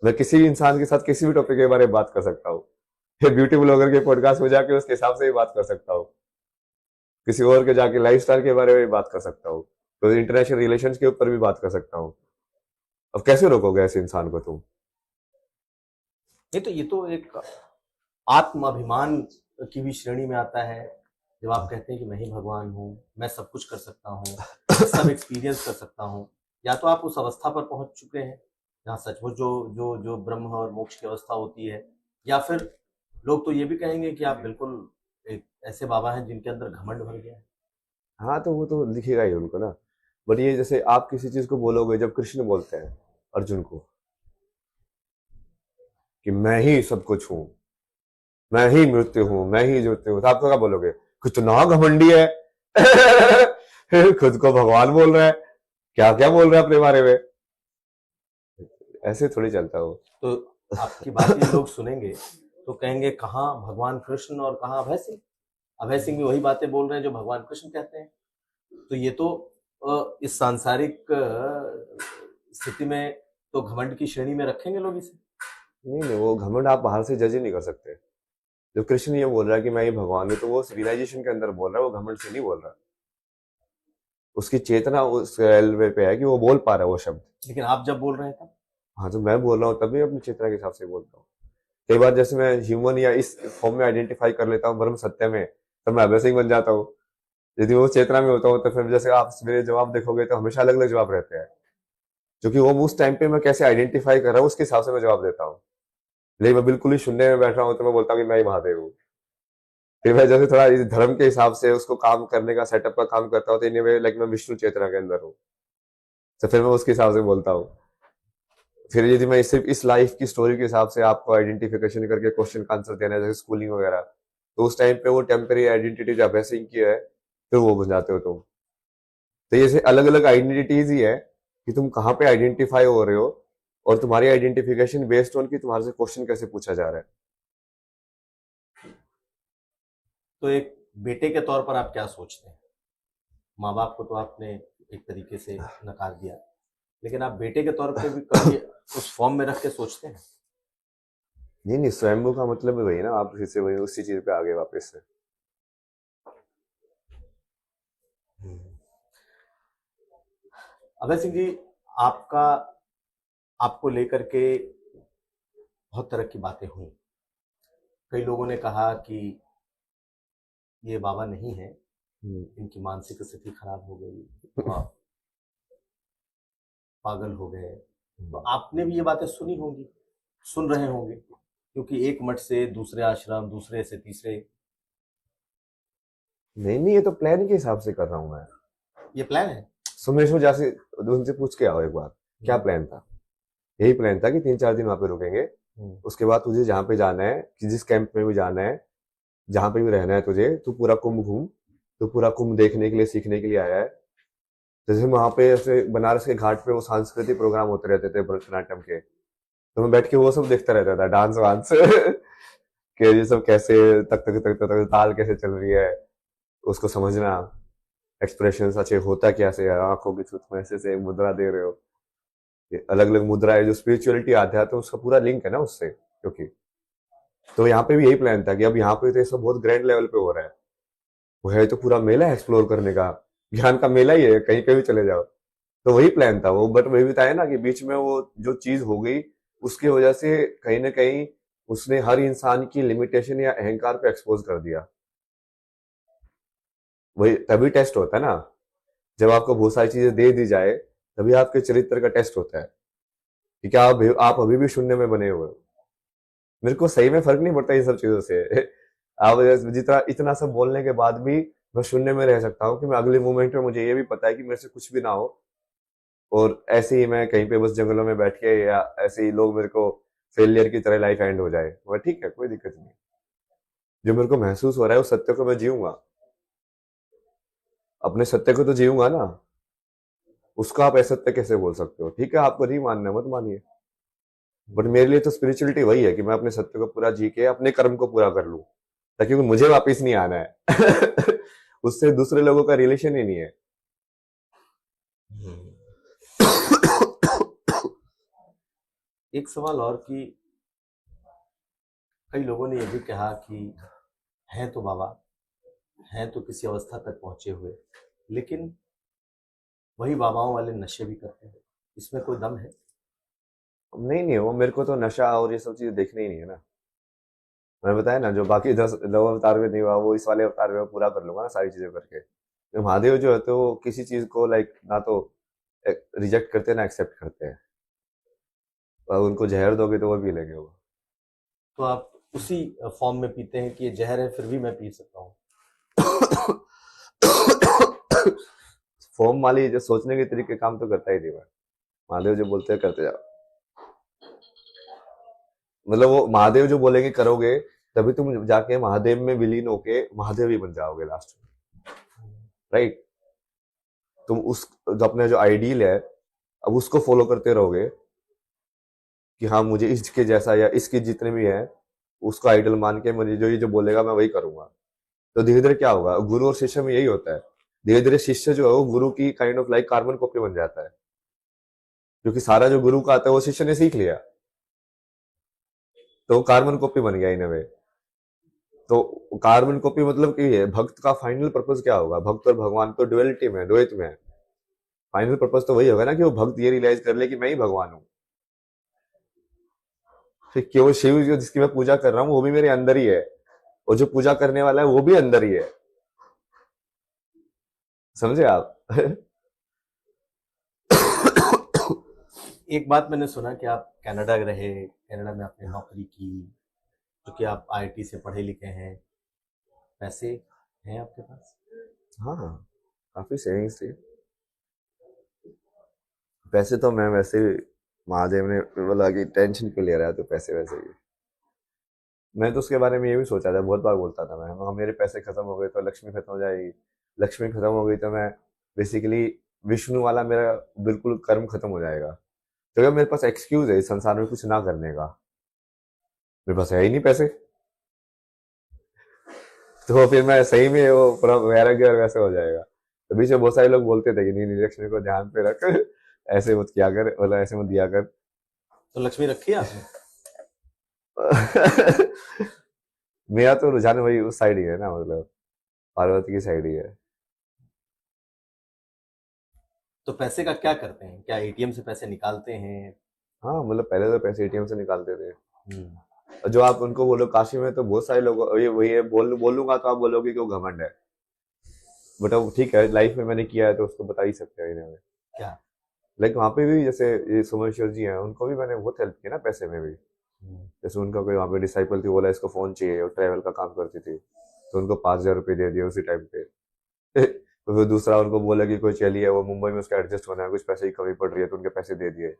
मैं किसी भी इंसान के साथ किसी भी टॉपिक के बारे में बात कर सकता हूँ। ब्यूटी ब्लॉगर के पॉडकास्ट में जाके उसके हिसाब से भी बात कर सकता हूँ, किसी और के जाके लाइफस्टाइल के बारे में भी बात कर सकता हूँ, तो इंटरनेशनल रिलेशंस के ऊपर भी बात कर सकता हूँ। अब कैसे रोकोगे ऐसे इंसान को तुम? ये तो एक आत्माभिमान की भी श्रेणी में आता है, जब आप कहते हैं कि मैं ही भगवान हूँ, मैं सब कुछ कर सकता हूँ, मैं सब एक्सपीरियंस कर सकता हूँ। या तो आप उस अवस्था पर पहुंच चुके हैं जहाँ सचमुच जो जो जो ब्रह्म और मोक्ष की अवस्था होती है, या फिर लोग तो ये भी कहेंगे कि आप बिल्कुल एक ऐसे बाबा हैं जिनके अंदर घमंड भर गया है। हाँ, तो वो तो दिखेगा ही उनको ना। बट ये जैसे आप किसी चीज को बोलोगे, जब कृष्ण बोलते हैं अर्जुन को कि मैं ही सब कुछ हूँ, मैं ही मृत्यु हूँ, मैं ही ज्योति हूँ, तो आप तो क्या बोलोगे? कुछ तो ना घमंडी है। खुद को भगवान बोल रहा है, क्या क्या बोल रहा है अपने बारे में। ऐसे थोड़ी चलता हो। तो आपकी बात ये लोग सुनेंगे तो कहेंगे कहाँ भगवान कृष्ण और कहाँ अभय सिंह। अभय सिंह भी वही बातें बोल रहे हैं जो भगवान कृष्ण कहते हैं। तो ये तो इस सांसारिक स्थिति में तो घमंड की श्रेणी में रखेंगे लोग इसे। नहीं नहीं, वो घमंड आप बाहर से जज ही नहीं कर सकते। जब कृष्ण ये बोल रहा है कि मैं ही भगवान हूँ, तो वो रियलाइजेशन के अंदर बोल रहा है, वो घमंड से नहीं बोल रहा। उसकी चेतना उस लेवल पे है कि वो बोल पा रहा है वो शब्द। लेकिन आप जब बोल रहे हैं तब हाँ, तो मैं बोल रहा हूँ तब भी अपनी चेतना के हिसाब से बोलता हूँ। कई बार जैसे मैं ह्यूमन या इस फॉर्म में आइडेंटिफाई कर लेता हूँ ब्रह्म सत्य में, तब मैं अभय सिंह बन जाता हूँ। यदि वो चेतना में होता हूँ तो फिर जैसे आप मेरे जवाब देखोगे तो हमेशा अलग अलग जवाब रहते हैं, क्योंकि वो उस टाइम पे मैं कैसे आइडेंटिफाई कर रहा हूँ उसके हिसाब से मैं जवाब देता हूँ। लेकिन मैं बिल्कुल ही शून्य में बैठ रहा हूँ तो मैं बोलता हूँ कि मैं ही महादेव हूँ। फिर मैं जैसे थोड़ा इस धर्म के हिसाब से उसको काम करने का सेटअप का काम करता हूँ, तो इन वे लाइक मैं विष्णु चेतना के अंदर हूँ, तो फिर मैं उसके हिसाब से बोलता हूँ। फिर यदि मैं सिर्फ इस लाइफ की स्टोरी के हिसाब से आपको आइडेंटिफिकेशन करके क्वेश्चन का आंसर देना है, जैसे स्कूलिंग वगैरह, तो उस टाइम पे वो टेम्पररी आइडेंटिटी जो अभय सिंह की है, फिर वो बन जाते हो तुम। तो ये अलग अलग आइडेंटिटीज ही है कि तुम कहाँ पे आइडेंटिफाई हो रहे हो, और तुम्हारी आइडेंटिफिकेशन बेस्ड ऑन कि तुम्हारे से क्वेश्चन कैसे पूछा जा रहा है। तो एक बेटे के तौर पर आप क्या सोचते हैं? माँ बाप को तो आपने एक तरीके से नकार दिया, लेकिन आप बेटे के तौर पे भी कभी उस फॉर्म में रख के सोचते हैं? नहीं नहीं, स्वयंभू का मतलब भी वही ना, आप फिर से वही उसी चीज पे आगे वापस से। अभय सिंह जी, आपका आपको लेकर के बहुत तरह की बातें हुई। कई लोगों ने कहा कि ये बाबा नहीं है, इनकी मानसिक स्थिति खराब हो गई, पागल हो गए। तो आपने भी ये बातें सुनी होंगी, सुन रहे होंगे, क्योंकि एक मठ से दूसरे आश्रम, दूसरे से तीसरे। नहीं नहीं, ये तो प्लान के हिसाब से कर रहा हूँ मैं। ये प्लान है? सुमेश जैसे उनसे पूछ के आओ एक बार, क्या प्लान था? यही प्लान था कि 3-4 दिन वहां पे रुकेंगे, उसके बाद तुझे जहाँ पे जाना है, कि जिस कैंप में भी जाना है, जहां पे भी रहना है तुझे, तू पूरा कुंभ घूम। तू पूरा कुंभ देखने के लिए, सीखने के लिए आया है। जैसे वहां पे ऐसे बनारस के घाट पे वो सांस्कृतिक प्रोग्राम होते रहते थे भरतनाट्यम के, तो मैं बैठ के वो सब देखता रहता था, डांस वांस। कि ये सब कैसे तक तक तक तक ताल कैसे चल रही है, उसको समझना, एक्सप्रेशन अच्छे होता क्या से, आंखों की छुट में ऐसे से मुद्रा दे रहे हो, ये अलग अलग मुद्रा है, जो स्पिरिचुअलिटी आध्यात्म उसका पूरा लिंक है ना उससे, क्योंकि तो यहाँ पे भी यही प्लान था कि अब यहाँ पे तो ये सब बहुत ग्रैंड लेवल पे हो रहा है। वो है तो पूरा मेला है एक्सप्लोर करने का, ज्ञान का मेला ही है, कहीं पे भी चले जाओ। तो वही प्लान था वो, बट वही बताया ना कि बीच में वो जो चीज हो गई, उसकी वजह से कहीं ना कहीं उसने हर इंसान की लिमिटेशन या अहंकार पे एक्सपोज कर दिया। वही तभी टेस्ट होता है ना, जब आपको बहुत सारी चीजें दे दी जाए, तभी आपके चरित्र का टेस्ट होता है कि क्या आप अभी भी शून्य में बने हुए हो। मेरे को सही में फर्क नहीं पड़ता इन सब चीजों से। आप जितना इतना सब बोलने के बाद भी मैं शून्य में रह सकता हूँ, कि मैं अगले मोमेंट में मुझे ये भी पता है कि मेरे से कुछ भी ना हो, और ऐसे ही मैं कहीं पे बस जंगलों में बैठ के, या ऐसे ही लोग मेरे को फेलियर की तरह लाइफ एंड हो जाए, वह ठीक है, कोई दिक्कत नहीं। जो मेरे को महसूस हो रहा है उस सत्य को मैं जीऊंगा, अपने सत्य को तो जीऊंगा ना। उसका आप असत्य कैसे बोल सकते हो? ठीक है, आपको नहीं मानना मत मानिए, बट मेरे लिए तो स्पिरिचुअलिटी वही है कि मैं अपने सत्य को पूरा जी के अपने कर्म को पूरा कर लूं, ताकि मुझे वापिस नहीं आना है। उससे दूसरे लोगों का रिलेशन ही नहीं है। एक सवाल और कि कई लोगों ने ये भी कहा कि हैं तो बाबा, हैं तो किसी अवस्था तक पहुंचे हुए, लेकिन वही बाबाओं वाले नशे भी करते हैं, इसमें कोई दम है? नहीं नहीं, वो मेरे को तो नशा और ये सब चीजें देखनी ही नहीं है ना। मैंने बताया ना, जो बाकी 10 9 अवतार में नहीं हुआ वो इस वाले अवतार में पूरा कर लूंगा ना, सारी चीजें करके। तो महादेव जो है तो वो किसी चीज को लाइक ना तो रिजेक्ट करते हैं ना एक्सेप्ट करते हैं। और उनको जहर दोगे तो वो पी लेंगे वो। तो आप उसी फॉर्म में पीते हैं कि ये जहर है फिर भी मैं पी सकता हूँ? फॉर्म वाली जो सोचने के तरीके काम तो करता ही नहीं मैं। महादेव जो बोलते हैं करते जाओ। मतलब वो महादेव जो बोलेंगे करोगे, तभी तुम जाके महादेव में विलीन होके महादेव ही बन जाओगे लास्ट में, राइट। तुम उस जो अपने जो आइडियल है, अब उसको फॉलो करते रहोगे कि हाँ मुझे इसके जैसा या इसके जितने भी है उसको आइडल मान के मुझे जो ये जो बोलेगा मैं वही करूंगा। तो धीरे धीरे क्या होगा, गुरु और शिष्य में यही होता है। धीरे धीरे शिष्य जो है वो गुरु की kind of like carbon copy बन जाता है, क्योंकि सारा जो गुरु का आता है वो शिष्य ने सीख लिया, तो कार्बन कॉपी बन गया इन वे। तो कार्बन कॉपी मतलब कि ये भक्त का फाइनल पर्पस क्या होगा, भक्त और भगवान तो डुअलिटी में द्वैत में है। फाइनल पर्पस तो वही होगा ना कि वो भक्त ये रियलाइज कर ले कि मैं ही भगवान हूँ। फिर केवल शिव जो जिसकी मैं पूजा कर रहा हूँ वो भी मेरे अंदर ही है, और जो पूजा करने वाला है वो भी अंदर ही है। समझे आप? एक बात मैंने सुना कि आप कनाडा रहे, कनाडा में आपने नौकरी की, क्योंकि आप आईटी से पढ़े लिखे हैं, पैसे हैं आपके पास? हाँ, काफी सेविंग्स थी। पैसे तो मैं वैसे ही, महादेव ने बोला कि टेंशन क्यों ले रहा है तो पैसे वैसे ही। मैं तो उसके बारे में ये भी सोचा था, बहुत बार बोलता था मैं, मेरे पैसे खत्म हो गए तो लक्ष्मी खत्म हो जाएगी, लक्ष्मी खत्म हो गई तो मैं बेसिकली विष्णु वाला मेरा बिल्कुल कर्म खत्म हो जाएगा। तो मेरे पास एक्सक्यूज है इस संसार में कुछ ना करने का, मेरे पास है ही नहीं पैसे। तो फिर मैं सही में वो पूरा वैराग्य और वैसे हो जाएगा। तो बीच में बहुत सारे लोग बोलते थे कि नहीं नहीं, लक्ष्मी को ध्यान पे रख, ऐसे मत किया कर, मतलब ऐसे मत दिया कर। तो लक्ष्मी रखी है आपने? मेरा तो रुझान वही उस साइड ही है ना, मतलब पार्वती की साइड ही है। तो पैसे का क्या करते हैं? क्या एटीएम से पैसे निकालते हैं? हाँ, मतलब पहले तो पैसे एटीएम से निकालते थे। हम्म। और जो आप उनको बोलो काशी में तो बहुत सारे लोग ये वही है, बोलूंगा तो आप बोलोगे कि वो घमंड है, बट अब ठीक है लाइफ में मैंने किया है तो उसको बता ही सकते हैं इन्हें। क्या? लाइक वहाँ पे भी जैसे ये सोमेश्वर जी हैं, उनको भी मैंने बहुत हेल्प किया ना पैसे में भी। जैसे उनका कोई वहाँ पे डिसाइपल थी, बोला इसको फोन चाहिए, और ट्रैवल का काम करती थी, तो उनको 5,000 रुपये दे दिए उसी टाइम पे। तो फिर दूसरा उनको बोला कि कोई चलिए वो मुंबई में उसका एडजस्ट होना है, कुछ पैसे की कमी पड़ रही है, तो उनके पैसे दे दिए।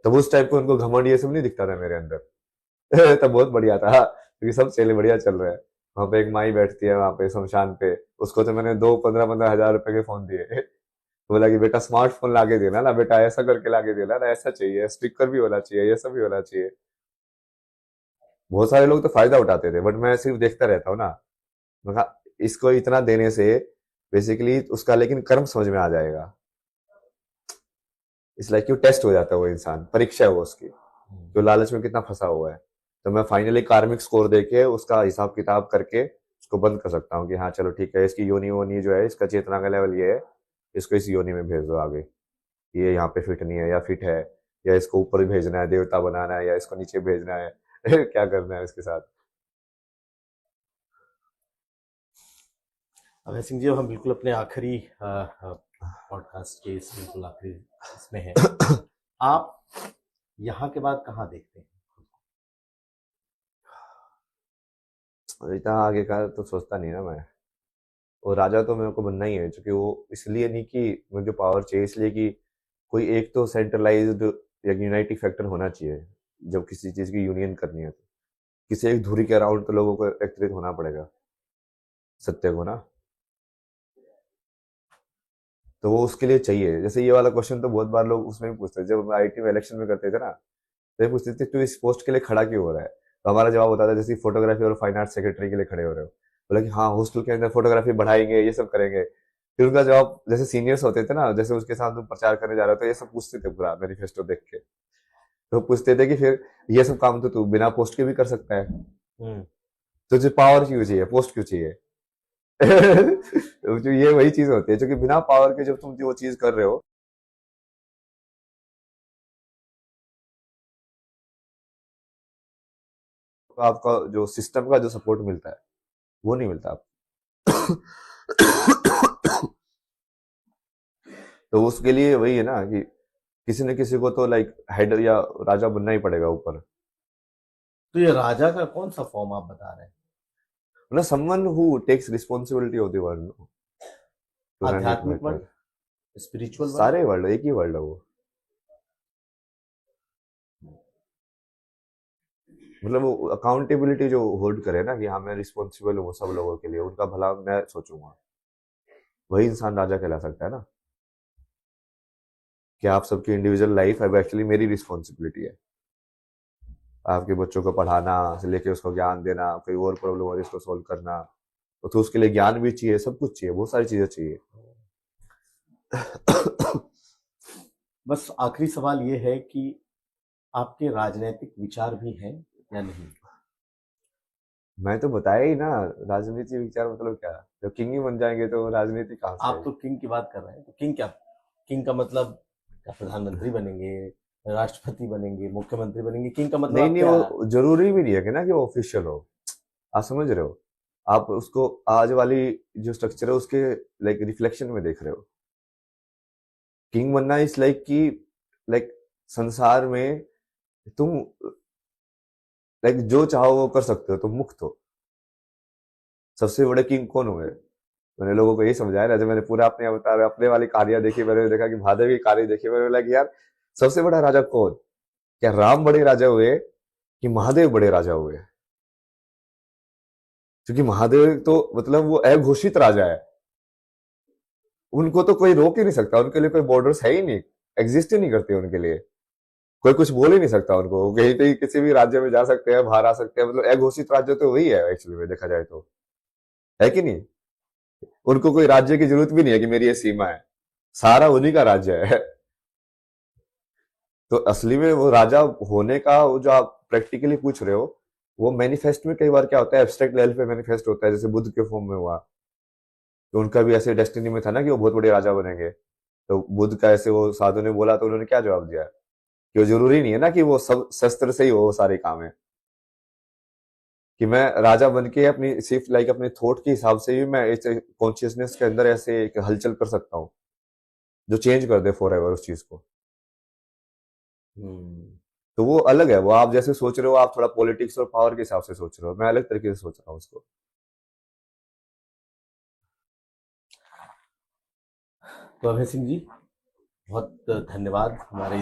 तब उस टाइप को उनको घमंड ये सब नहीं दिखता था मेरे अंदर। तब बहुत बढ़िया था, क्योंकि सब चले बढ़िया चल रहा है। वहां पे एक माई बैठती है वहां पे शमशान पे, उसको तो मैंने 15,000 रुपए के फोन दिए। बोला कि बेटा स्मार्टफोन लाके देना ना बेटा, ऐसा करके लाके देना ना, ऐसा चाहिए, स्टिकर भी होना चाहिए, ये सब भी होना चाहिए। बहुत सारे लोग तो फायदा उठाते थे, बट मैं सिर्फ देखता रहता हूँ ना। मैं कहा इसको इतना देने से बेसिकली उसका लेकिन कर्म समझ में आ जाएगा। इस लाइक टेस्ट हो जाता है वो इंसान, परीक्षा है वो उसकी, जो लालच में कितना फंसा हुआ है। तो मैं फाइनली कार्मिक स्कोर देके उसका हिसाब किताब करके उसको बंद कर सकता हूँ कि हाँ चलो ठीक है, इसकी योनि वोनी जो है, इसका चेतना का लेवल ये है, इसको इस योनि में भेज दो आगे, ये यहाँ पे फिट नहीं है या फिट है, या इसको ऊपर भेजना है, देवता बनाना है, या इसको नीचे भेजना है। क्या करना है इसके साथ। अभय सिंह जी, अब हम बिल्कुल अपने आखिरी पॉडकास्ट के इस बिल्कुल आखिरी इसमें है। आप यहाँ के बाद कहाँ देखते हैं? इतना आगे का तो सोचता नहीं ना मैं। और राजा तो मेरे को बनना ही है, क्योंकि वो इसलिए नहीं कि मुझे पावर चाहिए, इसलिए कि कोई एक तो सेंट्रलाइज्ड या यूनाइटिंग फैक्टर होना चाहिए। जब किसी चीज की यूनियन करनी है तो किसी एक धुरी के अराउंड तो लोगों को एकत्रित होना पड़ेगा, सत्य को ना। तो वो उसके लिए चाहिए। जैसे ये वाला क्वेश्चन तो बहुत बार लोग उसमें भी पूछते हैं, जब आईटी में इलेक्शन में करते थे ना, तो ये पूछते थे तू इस पोस्ट के लिए खड़ा क्यों हो रहा है, तो हमारा जवाब होता था जैसे फोटोग्राफी और फाइन आर्ट सेक्रेटरी के लिए खड़े हो रहे हो। बोला कि हाँ हॉस्टल के अंदर फोटोग्राफी बढ़ाएंगे, ये सब करेंगे। फिर उनका जवाब, जैसे सीनियर्स होते थे ना, जैसे उसके साथ तुम प्रचार करने जा रहे हो तो ये सब पूछते थे पूरा मैनिफेस्टो देख के, तो पूछते थे कि फिर ये सब काम तो तू बिना पोस्ट के भी कर सकता है, हम्म। तुझे पावर क्यों चाहिए, पोस्ट क्यों चाहिए? तो जो ये वही चीज होती है, जो कि बिना पावर के जब तुम जो चीज कर रहे हो, तो आपका जो सिस्टम का जो सपोर्ट मिलता है वो नहीं मिलता आपको। तो उसके लिए वही है ना कि किसी न किसी को तो लाइक हेड या राजा बनना ही पड़ेगा ऊपर, तो ये राजा का कौन सा फॉर्म आप बता रहे हैं? मतलब someone who takes responsibility of the world to run it आध्यात्मिक बेटर। World, spiritual world? सारे वर्ल्ड एक ही वर्ल्ड है वो, मतलब वो अकाउंटेबिलिटी जो होल्ड करे ना कि हाँ मैं रिस्पॉन्सिबल हूँ सब लोगों के लिए, उनका भला मैं सोचूंगा, वही इंसान राजा कहला सकता है ना, कि आप सबकी इंडिविजुअल लाइफ अब एक्चुअली मेरी रिस्पॉन्सिबिलिटी है। आपके बच्चों को पढ़ाना से लेके उसको ज्ञान देना, कोई और प्रॉब्लम हो रही है उसको सोल्व करना, तो उसके लिए ज्ञान भी चाहिए, सब कुछ चाहिए, बहुत सारी चीजें चाहिए। बस आखिरी सवाल ये है कि आपके राजनीतिक विचार भी हैं या नहीं? मैं तो बताया ही ना, राजनीति विचार मतलब क्या, जब किंग ही बन जाएंगे तो राजनीति कहाँ से आप आएगी? तो किंग की बात कर रहे हैं, तो किंग क्या? किंग का मतलब क्या, प्रधानमंत्री बनेंगे, राष्ट्रपति बनेंगे, मुख्यमंत्री बनेंगे? किंग का मतलब नहीं आप नहीं, क्या? वो जरूरी भी नहीं है कि ना कि वो ऑफिशियल हो, आप समझ रहे हो, आप उसको आज वाली जो स्ट्रक्चर है उसके लाइक रिफ्लेक्शन में देख रहे हो। किंग बनना इस लाइक कि लाइक संसार में तुम लाइक जो चाहो वो कर सकते हो, तुम मुक्त हो। सबसे बड़े किंग कौन हुए? मैंने लोगों को यही समझाया ना, जब मैंने पूरा अपने बता अपने वाली कार्य देखी, मैंने देखा कि महादेव की कार्य देखी, मैंने बोला कि यार सबसे बड़ा राजा कौन, क्या राम बड़े राजा हुए कि महादेव बड़े राजा हुए? क्योंकि महादेव तो मतलब वो अघोषित राजा है, उनको तो कोई रोक ही नहीं सकता, उनके लिए कोई बॉर्डर्स है ही नहीं, एग्जिस्ट ही नहीं करते उनके लिए, कोई कुछ बोल ही नहीं सकता उनको, वो कहीं पे किसी भी राज्य में जा सकते हैं, बाहर आ सकते हैं, मतलब अघोषित राज्य तो वही है एक्चुअली में देखा जाए तो, है कि नहीं? उनको कोई राज्य की जरूरत भी नहीं है कि मेरी ये सीमा है, सारा उन्हीं का राज्य है। तो असली में वो राजा होने का वो जो आप प्रैक्टिकली पूछ रहे हो, वो मैनिफेस्ट में कई बार क्या होता है, एब्स्ट्रैक्ट लेवल पे मैनिफेस्ट होता है, जैसे बुद्ध के फॉर्म में हुआ, तो उनका भी ऐसे डेस्टिनी में था ना कि वो बहुत बड़े राजा बनेंगे। तो बुद्ध का ऐसे वो साधु ने बोला तो उन्होंने क्या जवाब दिया, कि वो जरूरी नहीं है ना कि वो सब शस्त्र से ही वो सारे काम है, कि मैं राजा बन के अपनी सिर्फ लाइक अपने थॉट के हिसाब से भी मैं कॉन्शियसनेस के अंदर ऐसे एक हलचल कर सकता हूँ जो चेंज कर दे फॉर एवर उस चीज को। हम्म। तो वो अलग है, वो आप जैसे सोच रहे हो, आप थोड़ा पॉलिटिक्स और पावर के हिसाब से सोच रहे हो, मैं अलग तरीके से सोच रहा हूँ उसको। तो अभय सिंह जी, बहुत धन्यवाद हमारे